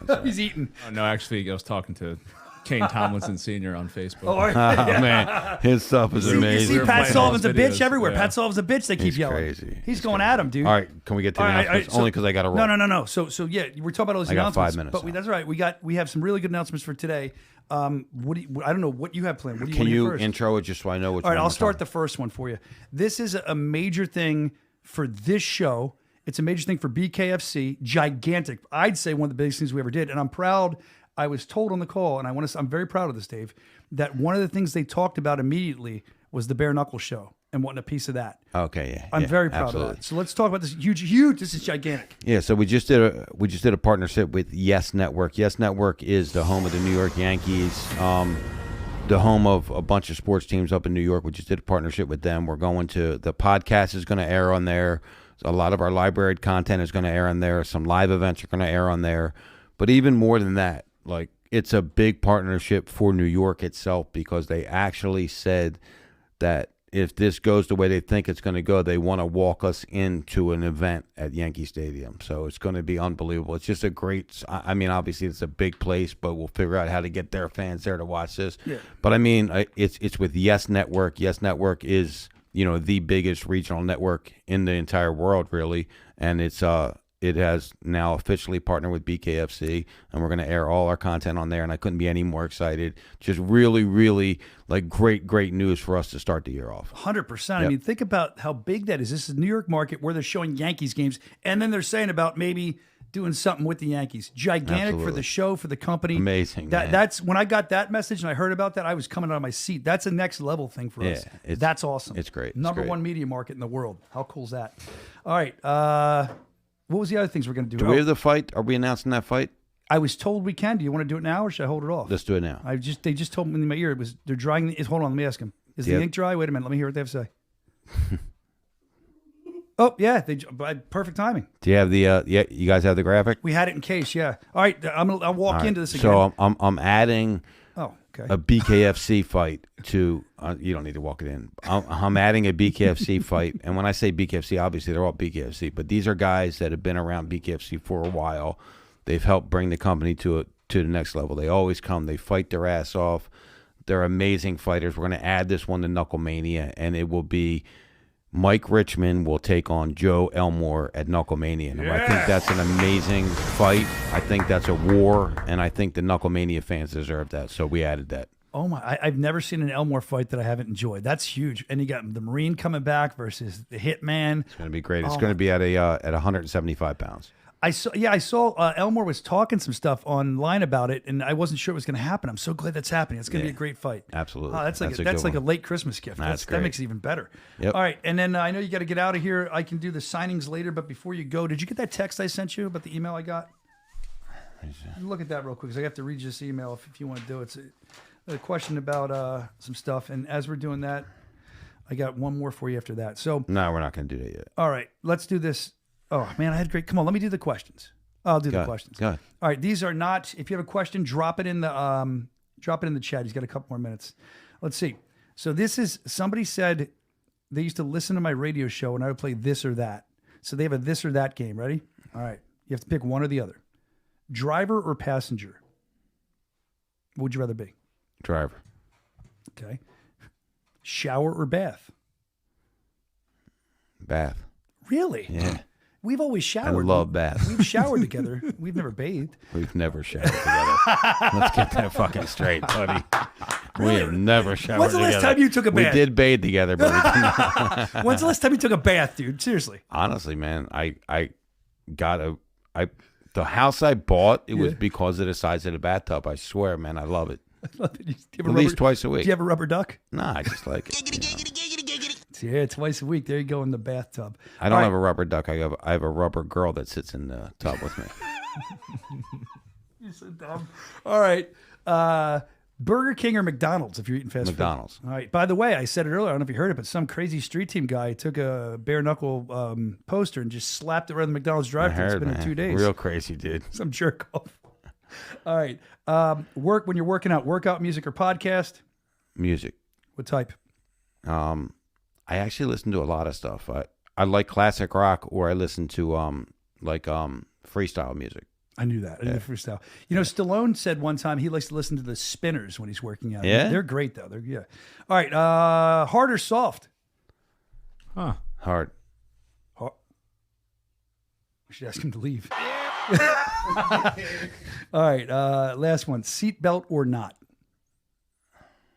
you. He's eating. Oh, no, actually, I was talking to Kane Tomlinson Sr. on Facebook. Oh, man, his stuff is amazing. You see Pat Sullivan's a bitch videos. everywhere. Yeah. Pat Sullivan's a bitch. They keep He's yelling. crazy. He's going at him, dude. All right, can we get to the announcements? Only because I got to roll. No. So yeah, we're talking about all those I got announcements. 5 minutes But now. that's all right. We have some really good announcements for today. I don't know what you have planned. What do you Can want to you hear first? intro it just so I know what All right, one I'll we're start talking? the first one for you. This is a major thing for this show. It's a major thing for BKFC. Gigantic. I'd say one of the biggest things we ever did. And I'm proud. I was told on the call, and I'm very proud of this, Dave, that one of the things they talked about immediately was the Bare Knuckle show and wanting a piece of that. Okay, yeah. I'm very proud absolutely. of that. So let's talk about this huge. This is gigantic. Yeah, so we just did a partnership with Yes Network. Yes Network is the home of the New York Yankees, the home of a bunch of sports teams up in New York. We just did a partnership with them. We're going to the podcast is going to air on there. A lot of our library content is going to air on there. Some live events are going to air on there. But even more than that, like, it's a big partnership for New York itself because they actually said that if this goes the way they think it's going to go, they want to walk us into an event at Yankee Stadium. So it's going to be unbelievable. It's just a great, I mean, obviously it's a big place, but we'll figure out how to get their fans there to watch this. Yeah. But I mean, it's with Yes Network. Yes Network is, the biggest regional network in the entire world, really. And it has now officially partnered with BKFC, and we're going to air all our content on there, and I couldn't be any more excited. Just really, really, great news for us to start the year off. 100%. I mean, think about how big that is. This is New York market where they're showing Yankees games, and then they're saying about maybe doing something with the Yankees. Gigantic. Absolutely. For the show, for the company. Amazing, man. That's when I got that message and I heard about that, I was coming out of my seat. That's a next level thing for us. That's awesome. It's great. Number one media market in the world. How cool is that? All right. What was the other things we're going to do? Do we have the fight? Are we announcing that fight? I was told we can. Do you want to do it now, or should I hold it off? Let's do it now. They just told me in my ear they're drying. Hold on, let me ask him. Is the ink dry? Wait a minute. Let me hear what they have to say. Oh yeah, perfect timing. Do you have the? You guys have the graphic? We had it in case. Yeah. All right. I'll walk into this again. So I'm adding. Oh, okay. A BKFC fight to. You don't need to walk it in. I'm adding a BKFC fight, and when I say BKFC, obviously they're all BKFC, but these are guys that have been around BKFC for a while. They've helped bring the company to the next level. They always come. They fight their ass off. They're amazing fighters. We're going to add this one to Knuckle Mania, and it will be Mike Richmond will take on Joe Elmore at Knuckle Mania. And I think that's an amazing fight. I think that's a war, and I think the Knuckle Mania fans deserve that. So we added that. Oh my! I've never seen an Elmore fight that I haven't enjoyed. That's huge. And you got the Marine coming back versus the Hitman. It's going to be great. It's going to be at 175 pounds. I saw Elmore was talking some stuff online about it, and I wasn't sure it was going to happen. I'm so glad that's happening. It's going to be a great fight. Absolutely. Oh, that's like a late Christmas gift. That makes it even better. Yep. All right, and then I know you got to get out of here. I can do the signings later, but before you go, did you get that text I sent you about the email I got? Look at that real quick, because I have to read you this email if you want to do it. It's a question about some stuff, and as we're doing that, I got one more for you after that. So no, we're not going to do that yet. All right, let's do this. Oh man, I had great. Come on, let me do the questions. I'll do the questions. Go ahead. All right, these are not. If you have a question, drop it in the chat. He's got a couple more minutes. Let's see. So this is somebody said they used to listen to my radio show and I would play this or that. So they have a this or that game. Ready? All right. You have to pick one or the other. Driver or passenger? What would you rather be? Driver. Okay. Shower or bath? Bath. Really? Yeah. We've always showered. I love baths. We've showered together. We've never bathed. We've never showered together. Let's get that fucking straight, buddy. Really? We have never showered together. When's the last time you took a bath? We did bathe together, but we did not. When's the last time you took a bath, dude? Seriously. Honestly, man, I got the house I bought, it was because of the size of the bathtub. I swear, man, I love it. At least twice a week. Do you have a rubber duck? Nah, I just like it. Yeah, twice a week. There you go in the bathtub. I don't have a rubber duck. I have a rubber girl that sits in the tub with me. You're so dumb. All right. Burger King or McDonald's if you're eating fast food? McDonald's. All right. By the way, I said it earlier. I don't know if you heard it, but some crazy street team guy took a bare knuckle poster and just slapped it around the McDonald's drive-thru. It's been in 2 days. Real crazy, dude. Some jerk off. All right. When you're working out, workout music or podcast? Music. What type? I actually listen to a lot of stuff. I like classic rock, or I listen to freestyle music. I knew that. I knew the freestyle. You know, Stallone said one time he likes to listen to the Spinners when he's working out. Yeah? They're great, though. All right. Hard or soft? Huh. Hard. We should ask him to leave. All right. Last one. Seatbelt or not?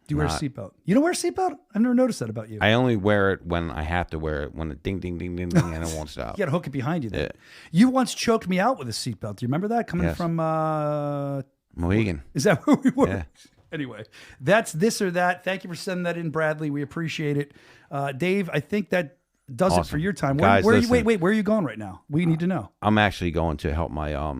Do you wear a seatbelt? You don't wear a seatbelt? I've never noticed that about you. I only wear it when I have to wear it, when it ding, ding, ding, ding, ding, and it won't stop. You got to hook it behind you then. Yeah. You once choked me out with a seatbelt. Do you remember that? Coming from... Mohegan. Is that where we were? Yeah. Anyway, that's this or that. Thank you for sending that in, Bradley. We appreciate it. Dave, I think that does it for your time. Guys, where are you going right now? We need to know. I'm actually going to help my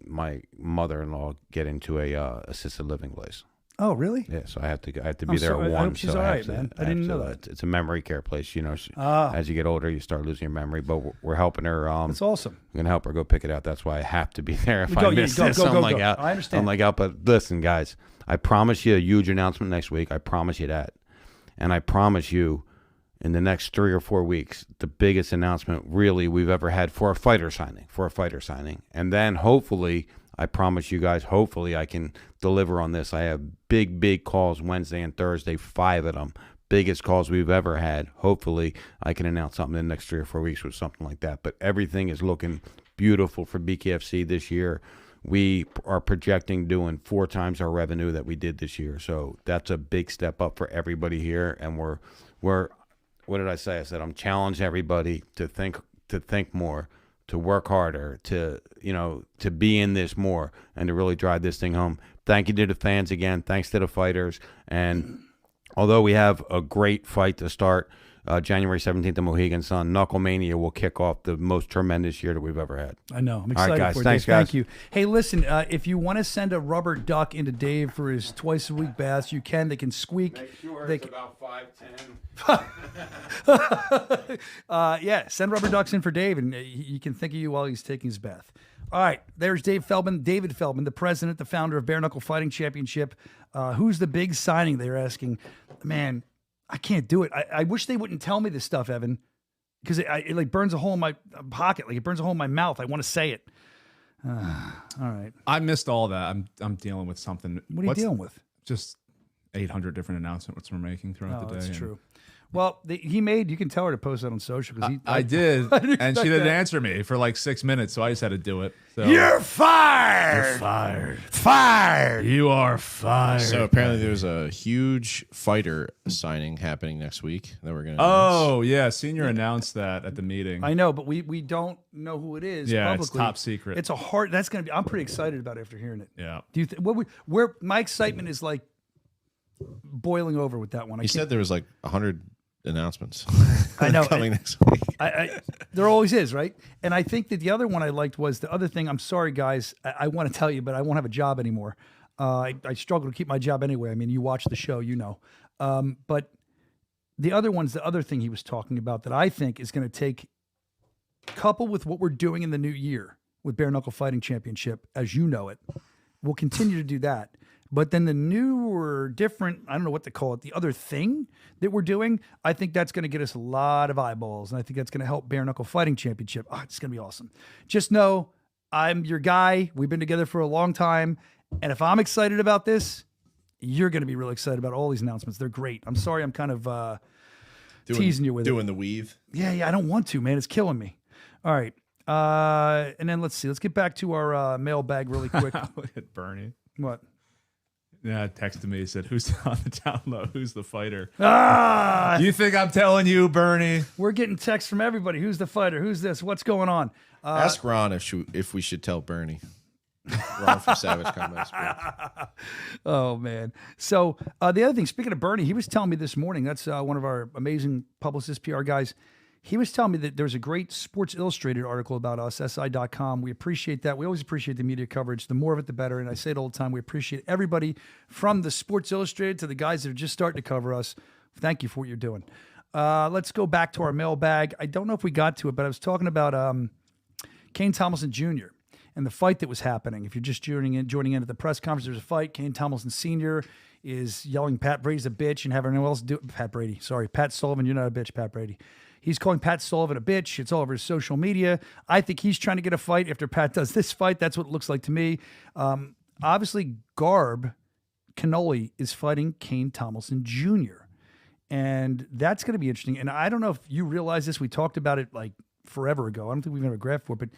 my mother-in-law get into a assisted living place. Oh, really? Yeah, so I have to be there at 1. I hope she's all right, man. I didn't know that. It's a memory care place. You know, as you get older, you start losing your memory. But we're helping her. That's awesome. I'm gonna help her go pick it out. That's why I have to be there. If I miss this, I'm like out. I understand. I'm like out. But listen, guys, I promise you a huge announcement next week. I promise you that, and I promise you in the next 3 or 4 weeks, the biggest announcement really we've ever had for a fighter signing. And then hopefully, I promise you guys, hopefully I can deliver on this. I have big calls Wednesday and Thursday, 5 of them. Biggest calls we've ever had. Hopefully I can announce something in the next 3 or 4 weeks with something like that. But everything is looking beautiful for BKFC this year. We are projecting doing 4 times our revenue that we did this year. So that's a big step up for everybody here. And we're what did I say? I said I'm challenging everybody to think more, to work harder, to be in this more, and to really drive this thing home. Thank you to the fans again. Thanks to the fighters. And although we have a great fight to start January 17th at Mohegan Sun, Knuckle Mania will kick off the most tremendous year that we've ever had. I know. I'm All excited right, guys. for it. Thanks, Dave. guys. Thank you. Hey, listen, if you want to send a rubber duck into Dave for his twice-a-week baths, you can. They can squeak. Make sure they it's about 5'10". Yeah, send rubber ducks in for Dave, and he can think of you while he's taking his bath. All right, there's David Feldman, the president, the founder of Bare Knuckle Fighting Championship. Who's the big signing? They're asking. Man, I can't do it. I wish they wouldn't tell me this stuff, Evan, because it like burns a hole in my pocket, like it burns a hole in my mouth. I want to say it. All right. I missed all that. I'm dealing with something. What are you dealing with? Just 800 different announcements we're making throughout the day. That's true. Well, you can tell her to post that on social. I did, and she didn't answer me for like 6 minutes, so I just had to do it. So. You're fired! You're fired. Fired! You are fired. So apparently there's a huge fighter signing happening next week that we're going to Oh, yeah. Senior announced that at the meeting. I know, but we don't know who it is publicly. It's top secret. It's that's going to be, I'm pretty excited about it after hearing it. Yeah. Do you where my excitement is like boiling over with that one. You said there was like 100 announcements. I know. coming next week. There always is, right? And I think that the other one I liked was the other thing. I'm sorry, guys. I want to tell you, but I won't have a job anymore. I struggle to keep my job anyway. I mean, you watch the show, you know. But the other thing he was talking about that I think is going to take, coupled with what we're doing in the new year with Bare Knuckle Fighting Championship, as you know it, we'll continue to do that. But then the newer, different, I don't know what to call it, the other thing that we're doing, I think that's going to get us a lot of eyeballs. And I think that's going to help Bare Knuckle Fighting Championship. Oh, it's going to be awesome. Just know I'm your guy. We've been together for a long time. And if I'm excited about this, you're going to be really excited about all these announcements. They're great. I'm sorry I'm kind of teasing you with it. Doing the weave. Yeah, I don't want to, man. It's killing me. All right. And then let's see. Let's get back to our mailbag really quick. Look at Bernie. What? Yeah, texted me. He said, "Who's on the down low? Who's the fighter?" You think I'm telling you, Bernie? We're getting texts from everybody. Who's the fighter? Who's this? What's going on? Ask Ron if we should tell Bernie. Ron from Savage Combat Sports. Oh man. So the other thing, speaking of Bernie, he was telling me this morning. That's one of our amazing publicist PR guys. He was telling me that there's a great Sports Illustrated article about us, SI.com. We appreciate that. We always appreciate the media coverage. The more of it, the better. And I say it all the time. We appreciate everybody from the Sports Illustrated to the guys that are just starting to cover us. Thank you for what you're doing. Let's go back to our mailbag. I don't know if we got to it, but I was talking about Kane Tomlinson Jr. and the fight that was happening. If you're just joining in at the press conference, there's a fight. Kane Tomlinson Sr. is yelling Pat Brady's a bitch and having anyone else do Pat Sullivan, you're not a bitch, Pat Brady. He's calling Pat Sullivan a bitch. It's all over his social media. I think he's trying to get a fight after Pat does this fight. That's what it looks like to me. Obviously, Knuckle is fighting Kane Tomlinson Jr. And that's going to be interesting. And I don't know if you realize this. We talked about it like forever ago. I don't think we've ever graphed for it. But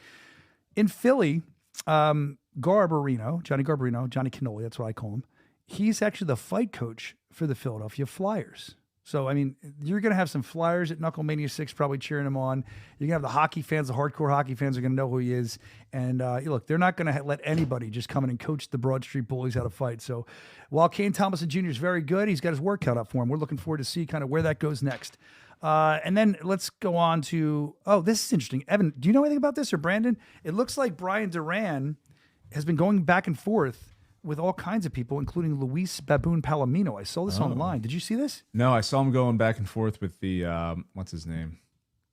in Philly, Johnny Cannoli, that's what I call him. He's actually the fight coach for the Philadelphia Flyers. So, I mean, you're going to have some Flyers at Knuckle Mania 6 probably cheering him on. You're going to have the hockey fans, the hardcore hockey fans are going to know who he is. And look, they're not going to let anybody just come in and coach the Broad Street Bullies how to fight. So while Kane Tomlinson Jr. is very good, he's got his work cut out for him. We're looking forward to see kind of where that goes next. And then let's go on to, this is interesting. Evan, do you know anything about this, or Brandon? It looks like Brian Duran has been going back and forth with all kinds of people, including Luis Baboon Palomino. I saw this online. Did you see this? No, I saw him going back and forth with the, what's his name?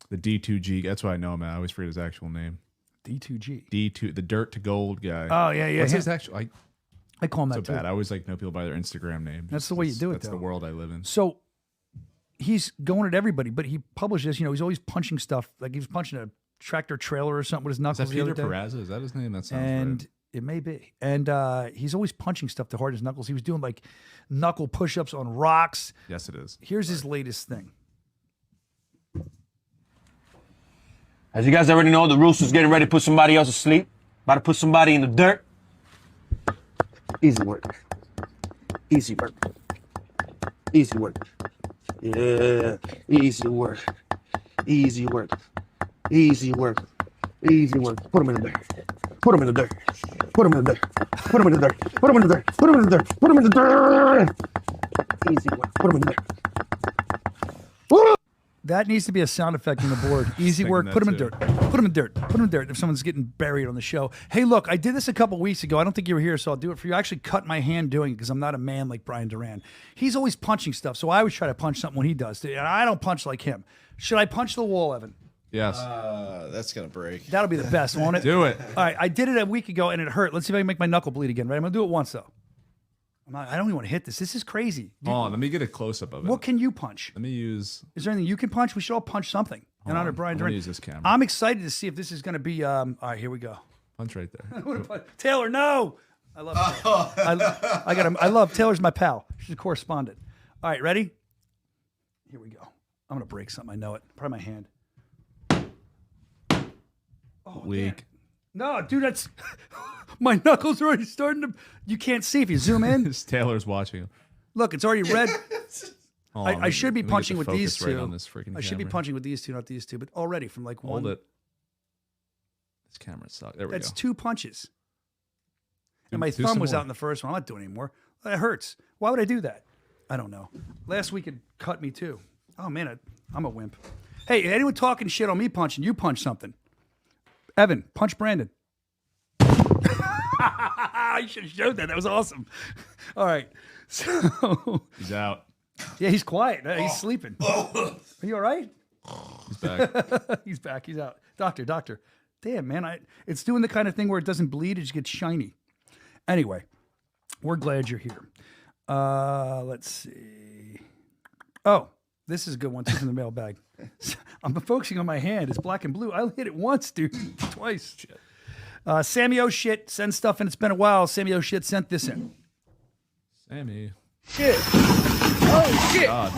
The D2G. That's what I know him at. I always forget his actual name. D2G. D2, the dirt to gold guy. Oh, yeah. What's his actual? I call him that so too. bad. I always know people by their Instagram name. That's the way you do it, That's though. the world I live in. So he's going at everybody, but he publishes, he's always punching stuff. Like he was punching a tractor trailer or something with his knuckles. Is that Peter Peraza? Is that his name? That sounds and right. It may be. And he's always punching stuff to harden his knuckles. He was doing like knuckle push-ups on rocks. Yes, it is. Here's his latest thing. As you guys already know, the Rooster's getting ready to put somebody else to sleep. About to put somebody in the dirt. Easy work. Easy work. Easy work. Yeah. Easy work. Easy work. Easy work. Easy work. Put him in the dirt. Put him in the dirt. Put him in the dirt. Put him in the dirt. Put him in the dirt. Put him in the dirt. Put him in the dirt. Easy work. Put him in the dirt. That needs to be a sound effect on the board. Easy work. Put him in dirt. Put him in dirt. Put him in dirt. If someone's getting buried on the show. Hey, look, I did this a couple weeks ago. I don't think you were here, so I'll do it for you. I actually cut my hand doing it because I'm not a man like Brian Duran. He's always punching stuff, so I always try to punch something when he does. And I don't punch like him. Should I punch the wall, Evan? Yes. That's going to break. That'll be the best, won't it? Do it. All right, I did it a week ago, and it hurt. Let's see if I can make my knuckle bleed again, right? I'm going to do it once, though. I don't even want to hit this. This is crazy. Hold on, let me get a close-up of it. What can you punch? Let me use... Is there anything you can punch? We should all punch something. In honor of Brian Duran. use this camera. I'm excited to see if this is going to be... all right, here we go. Punch right there. Taylor, no! I love Taylor. I got him. I love Taylor's my pal. She's a correspondent. All right, ready? Here we go. I'm going to break something. I know it. Probably my hand. Oh, Weak. damn. No, dude, that's... My knuckles are already starting to... You can't see if you zoom in. Taylor's watching him. Look, it's already red. I should be let me get punching the with these focus right two. on this freaking I should be camera. punching with these two, not these two. But already from like one... Hold it. This camera sucks. There we That's go. 2 punches. And my Do thumb some was more. out in the first one. I'm not doing it anymore. That hurts. Why would I do that? I don't know. Last week it cut me too. Oh, man, I'm a wimp. Hey, anyone talking shit on me punching, you punch something. Evan, punch Brandon. I should have showed that. That was awesome. All right. So He's out. yeah, he's quiet. He's sleeping. Are you all right? He's back. He's back. He's out. Doctor. Damn, man. It's doing the kind of thing where it doesn't bleed. It just gets shiny. Anyway, we're glad you're here. Let's see. Oh, this is a good one too from the mailbag. I'm focusing on my hand. It's black and blue. I hit it once, dude. Twice. Shit. Sammy O shit sends stuff, and it's been a while. Sammy O shit sent this in. Sammy. Shit. Oh shit. God.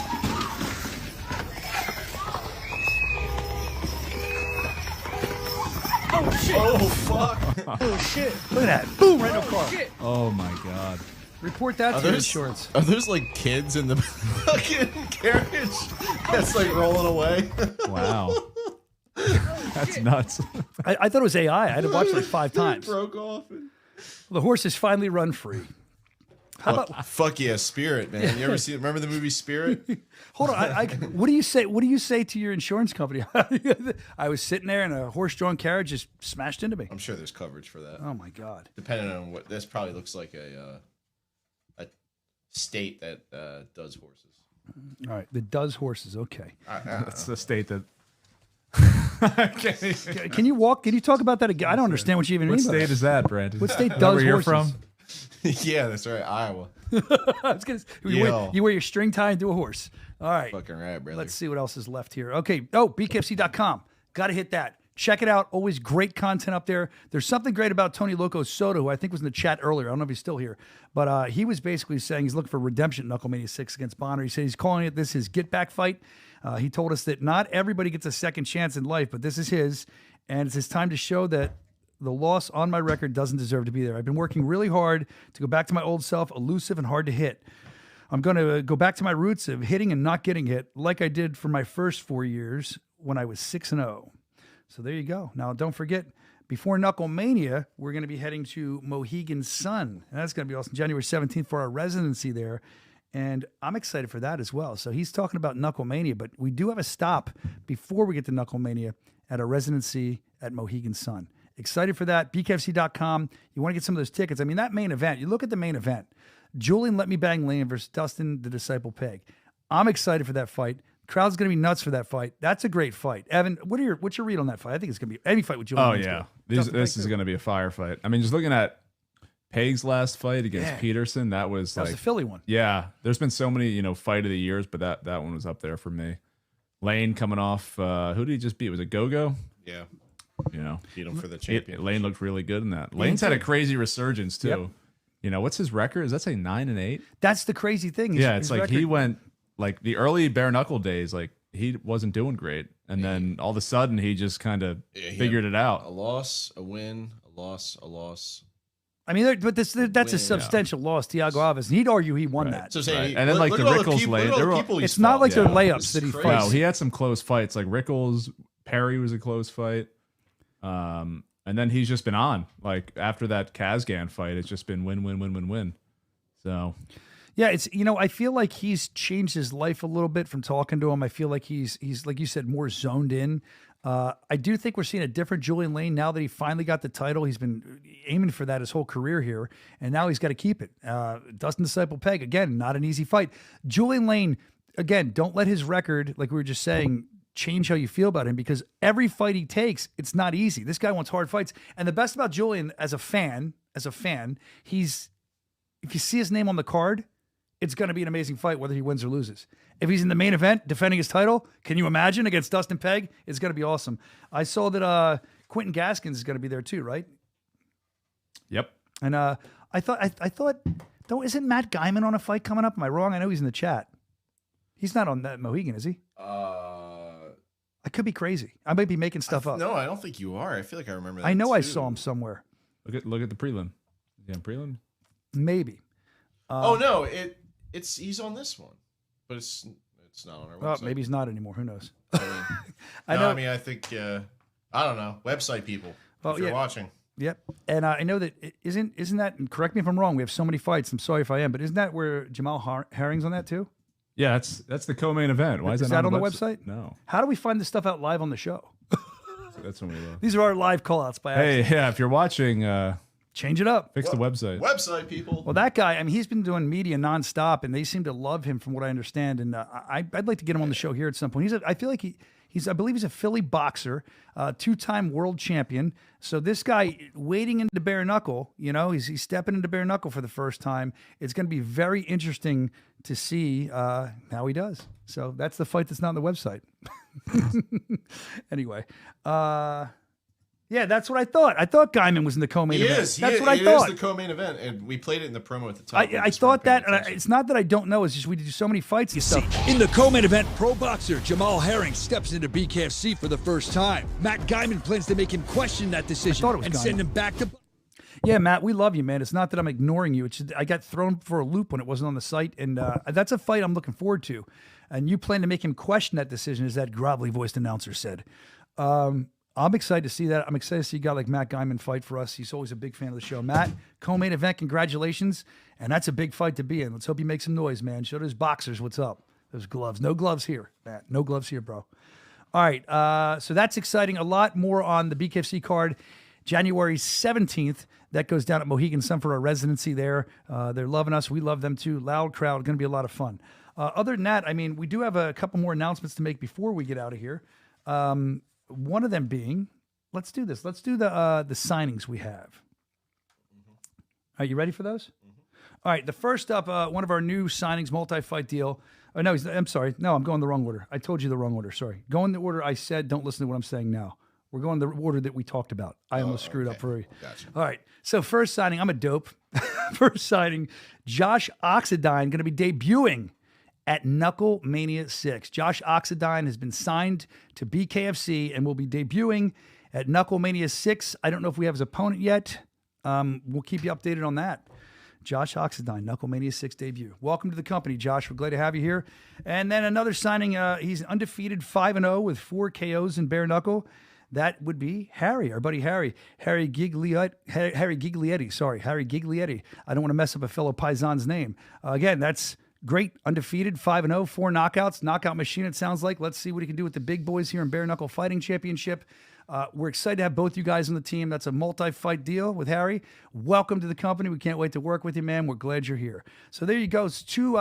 Oh shit. Oh, fuck. Oh shit. Look at that. Boom, right in the car. Shit. Oh, my God. Report that to your insurance. Are there's like kids in the fucking carriage that's like rolling away? Wow. That's nuts. I thought it was AI. I had to watch it like 5 times. It broke off. The horse has finally run free. Fuck yeah, Spirit, man. You ever see? Remember the movie Spirit? Hold on. What do you say? What do you say to your insurance company? I was sitting there and a horse-drawn carriage just smashed into me. I'm sure there's coverage for that. Oh my god. Depending on what this probably looks like a state that does horses. All right, that does horses. Okay. That's the state that. Can you walk? Can you talk about that again? I don't understand what you even mean. What by state that. is that, Brandon? What state Is that does where you're horses? from? Yeah, that's right, Iowa. I was gonna. You wear your string tie into a horse. All right. Fucking right, brother. Let's see what else is left here. Okay. Oh, BKFC.com. Got to hit that. Check it out. Always great content up there. There's something great about Tony Loco Soto, who I think was in the chat earlier. I don't know if he's still here. But he was basically saying he's looking for redemption Knucklemania 6 against Bonner. He said he's calling it this his get-back fight. He told us that not everybody gets a second chance in life, but this is his. And it's his time to show that the loss on my record doesn't deserve to be there. I've been working really hard to go back to my old self, elusive and hard to hit. I'm going to go back to my roots of hitting and not getting hit like I did for my first 4 years when I was 6-0. So there you go. Now, don't forget, before Knucklemania, we're going to be heading to Mohegan Sun. And that's going to be awesome. January 17th for our residency there. And I'm excited for that as well. So he's talking about Knucklemania, but we do have a stop before we get to Knucklemania at our residency at Mohegan Sun. Excited for that. BKFC.com. You want to get some of those tickets. I mean, that main event, you look at the main event. Julian Let Me Bang Lane versus Dustin the Disciple Peg. I'm excited for that fight. Crowd's going to be nuts for that fight. That's a great fight. Evan, what's your read on that fight? I think it's going to be any fight with Julian. Oh, yeah. This is going to be a firefight. I mean, just looking at Peg's last fight against Peterson, that was That was the Philly one. Yeah, there's been so many, fight of the years, but that one was up there for me. Lane coming off, who did he just beat? Was it Gogo? Yeah. Beat him for the champion. Lane looked really good in that. Lane's had a crazy resurgence too. Yep. What's his record? Does that say 9-8? That's the crazy thing. It's like he went like the early bare knuckle days, like he wasn't doing great, and then all of a sudden he just kind of figured it out. A loss, a win, a loss, a loss. I mean, but that's a substantial loss, Thiago Alves. And he'd argue he won that. So say, and then like the Rickles Lane, it's not like they're layups that he fights. No, he had some close fights. Like Rickles, Perry was a close fight. And then he's just been on. Like after that Kazgan fight, it's just been win. So yeah, it's I feel like he's changed his life a little bit from talking to him. I feel like he's like you said, more zoned in. I do think we're seeing a different Julian Lane now that he finally got the title. He's been aiming for that his whole career here, and now he's got to keep it. Dustin Disciple Peg, again, not an easy fight. Julian Lane, again, don't let his record, like we were just saying, change how you feel about him, because every fight he takes, it's not easy. This guy wants hard fights. And the best about Julian as a fan, if you see his name on the card, it's going to be an amazing fight, whether he wins or loses. If he's in the main event defending his title, can you imagine, against Dustin Peg? It's going to be awesome. I saw that Quentin Gaskins is going to be there too, right? Yep. And I thought, though, isn't Matt Gaiman on a fight coming up? Am I wrong? I know he's in the chat. He's not on that Mohegan, is he? I could be crazy. I might be making stuff up. No, I don't think you are. I feel like I remember that. I know too. I saw him somewhere. Look at the prelim. Yeah, prelim. Maybe. Oh no, he's on this one, but it's not on our website. Oh, maybe he's not anymore. Who knows? I know. I mean, I think I don't know. Website people, if you're watching. Yep. And I know that isn't that, and correct me if I'm wrong, we have so many fights. I'm sorry if I am, but isn't that where Jamal Herring's on that too? Yeah, that's the co-main event. Why is that on the website? No. How do we find this stuff out live on the show? That's when we love. These are our live callouts by accident. Hey, yeah, if you're watching, change it up. Fix the website. Website people. Well, that guy, I mean, he's been doing media nonstop, and they seem to love him, from what I understand. And I'd like to get him on the show here at some point. I feel like I believe he's a Philly boxer, two-time world champion. So this guy wading into bare knuckle, he's stepping into bare knuckle for the first time. It's going to be very interesting to see how he does. So that's the fight that's not on the website. Anyway, yeah, that's what I thought. I thought Gaiman was in the co-main event. That's what I thought. It is the co-main event, and we played it in the promo at the top. I thought that, and it's not that I don't know. It's just we do so many fights and stuff. In the co-main event, pro boxer Jamal Herring steps into BKFC for the first time. Matt Gaiman plans to make him question that decision and send him back to... Yeah, Matt, we love you, man. It's not that I'm ignoring you. It's just, I got thrown for a loop when it wasn't on the site, and that's a fight I'm looking forward to. And you plan to make him question that decision, as that grovelly-voiced announcer said. I'm excited to see that. I'm excited to see a guy like Matt Gaiman fight for us. He's always a big fan of the show. Matt, co-main event, congratulations. And that's a big fight to be in. Let's hope you make some noise, man. Show those boxers what's up. Those gloves. No gloves here, Matt. No gloves here, bro. All right, so that's exciting. A lot more on the BKFC card. January 17th, that goes down at Mohegan Sun for our residency there. They're loving us. We love them too. Loud crowd. Going to be a lot of fun. Other than that, I mean, we do have a couple more announcements to make before we get out of here. One of them being, let's do this. Let's do the signings we have. Are you ready for those? All right, the first up, one of our new signings, multi-fight deal. Oh, no, I'm sorry. No, I'm going the wrong order. I told you the wrong order. Sorry. Go in the order I said. Don't listen to what I'm saying now. We're going the order that we talked about. I almost screwed up for you. Gotcha. All right. So first signing, I'm a dope. First signing, Josh Oxidine going to be debuting at Knuckle Mania 6. Josh Oxidine has been signed to BKFC and will be debuting at Knuckle Mania 6. I don't know if we have his opponent yet. We'll keep you updated on that. Josh Oxidine, Knuckle Mania 6 debut. Welcome to the company, Josh. We're glad to have you here. And then another signing, he's undefeated 5-0 with 4 KOs in bare knuckle. That would be Harry, our buddy Harry. Harry Giglietti. Sorry, Harry Giglietti. I don't want to mess up a fellow Paisan's name. Again, that's great. Undefeated, 5-0, 4 knockouts. Knockout machine, it sounds like. Let's see what he can do with the big boys here in Bare Knuckle Fighting Championship. We're excited to have both you guys on the team. That's a multi-fight deal with Harry. Welcome to the company. We can't wait to work with you, man. We're glad you're here. So there you go. It's two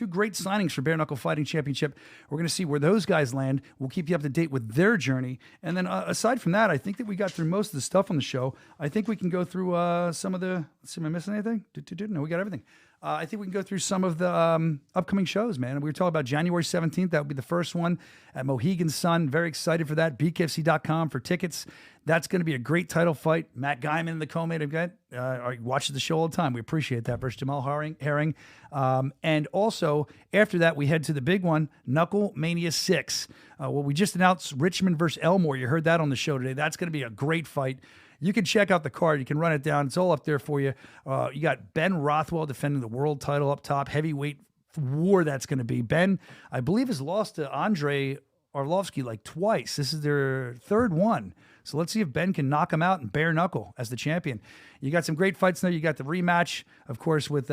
great signings for Bare Knuckle Fighting Championship. We're going to see where those guys land. We'll keep you up to date with their journey. And then aside from that, I think that we got through most of the stuff on the show. I think we can go through some of the... Let's see, am I missing anything? No, we got everything. I think we can go through some of the upcoming shows, man. We were talking about January 17th. That would be the first one at Mohegan Sun. Very excited for that. BKFC.com for tickets. That's going to be a great title fight. Matt Guyman in the co-main event. Watches the show all the time. We appreciate that versus Jamal Herring. And also, after that, we head to the big one, Knuckle Mania 6. We just announced Richmond versus Elmore. You heard that on the show today. That's going to be a great fight. You can check out the card. You can run it down. It's all up there for you. You got Ben Rothwell defending the world title up top. Heavyweight war that's going to be. Ben, I believe, has lost to Andre Arlovsky like twice. This is their third one. So let's see if Ben can knock him out and bare knuckle as the champion. You got some great fights there. You got the rematch, of course, with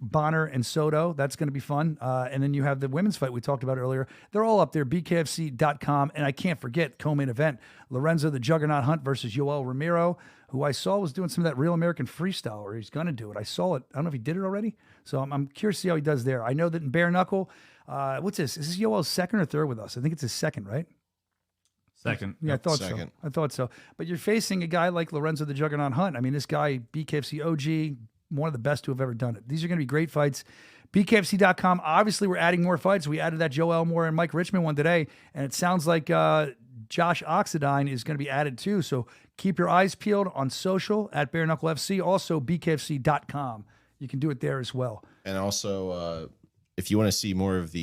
Bonner and Soto. That's going to be fun. And then you have the women's fight we talked about earlier. They're all up there, BKFC.com. And I can't forget co-main event, Lorenzo the Juggernaut Hunt versus Yoel Romero, who I saw was doing some of that Real American Freestyle, or he's going to do it. I saw it. I don't know if he did it already. So I'm curious to see how he does there. I know that in bare knuckle, what's this? Is this Yoel's second or third with us? I think it's his second, right? Second. Yeah, I thought so. But you're facing a guy like Lorenzo the Juggernaut Hunt. I mean, this guy, BKFC OG, one of the best to have ever done it. These are going to be great fights. BKFC.com. Obviously, we're adding more fights. We added that Joe Elmore and Mike Richmond one today, and it sounds like Josh Oxidine is going to be added too. So keep your eyes peeled on social at Bare Knuckle FC. Also, BKFC.com. You can do it there as well. And also, if you want to see more of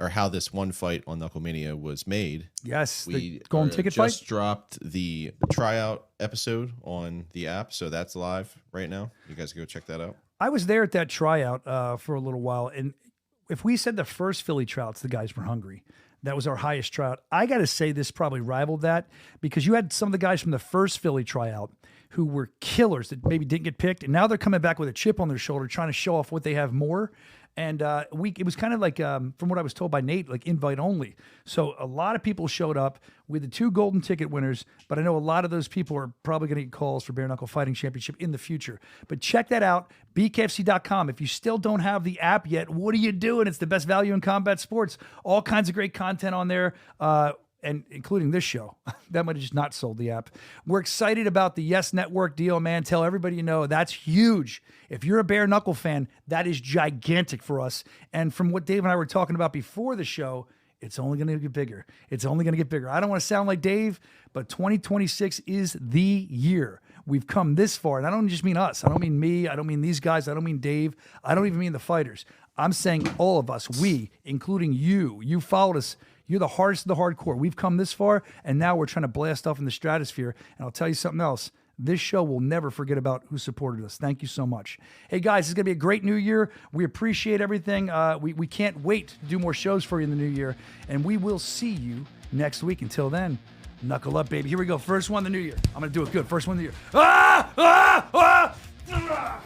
how this one fight on Knucklemania was made. Yes, we the golden ticket fight. Just dropped the tryout episode on the app, so that's live right now. You guys go check that out. I was there at that tryout for a little while, and if we said the first Philly tryouts, the guys were hungry. That was our highest tryout. I got to say this probably rivaled that because you had some of the guys from the first Philly tryout who were killers that maybe didn't get picked, and now they're coming back with a chip on their shoulder trying to show off what they have more. And it was kind of like, from what I was told by Nate, like invite only. So a lot of people showed up with the 2 golden ticket winners, but I know a lot of those people are probably going to get calls for Bare Knuckle Fighting Championship in the future. But check that out, BKFC.com. If you still don't have the app yet, what are you doing? It's the best value in combat sports. All kinds of great content on there. And including this show. That might have just not sold the app. We're excited about the Yes Network deal, man. Tell everybody you know. That's huge. If you're a Bare Knuckle fan, that is gigantic for us. And from what Dave and I were talking about before the show, it's only going to get bigger. It's only going to get bigger. I don't want to sound like Dave, but 2026 is the year. We've come this far. And I don't just mean us. I don't mean me. I don't mean these guys. I don't mean Dave. I don't even mean the fighters. I'm saying all of us, we, including you. You followed us. You're the hardest of the hardcore. We've come this far, and now we're trying to blast off in the stratosphere. And I'll tell you something else. This show will never forget about who supported us. Thank you so much. Hey, guys, it's going to be a great new year. We appreciate everything. We can't wait to do more shows for you in the new year. And we will see you next week. Until then, knuckle up, baby. Here we go. First one of the new year. I'm going to do it good. First one of the year. Ah! Ah! Ah! Ah!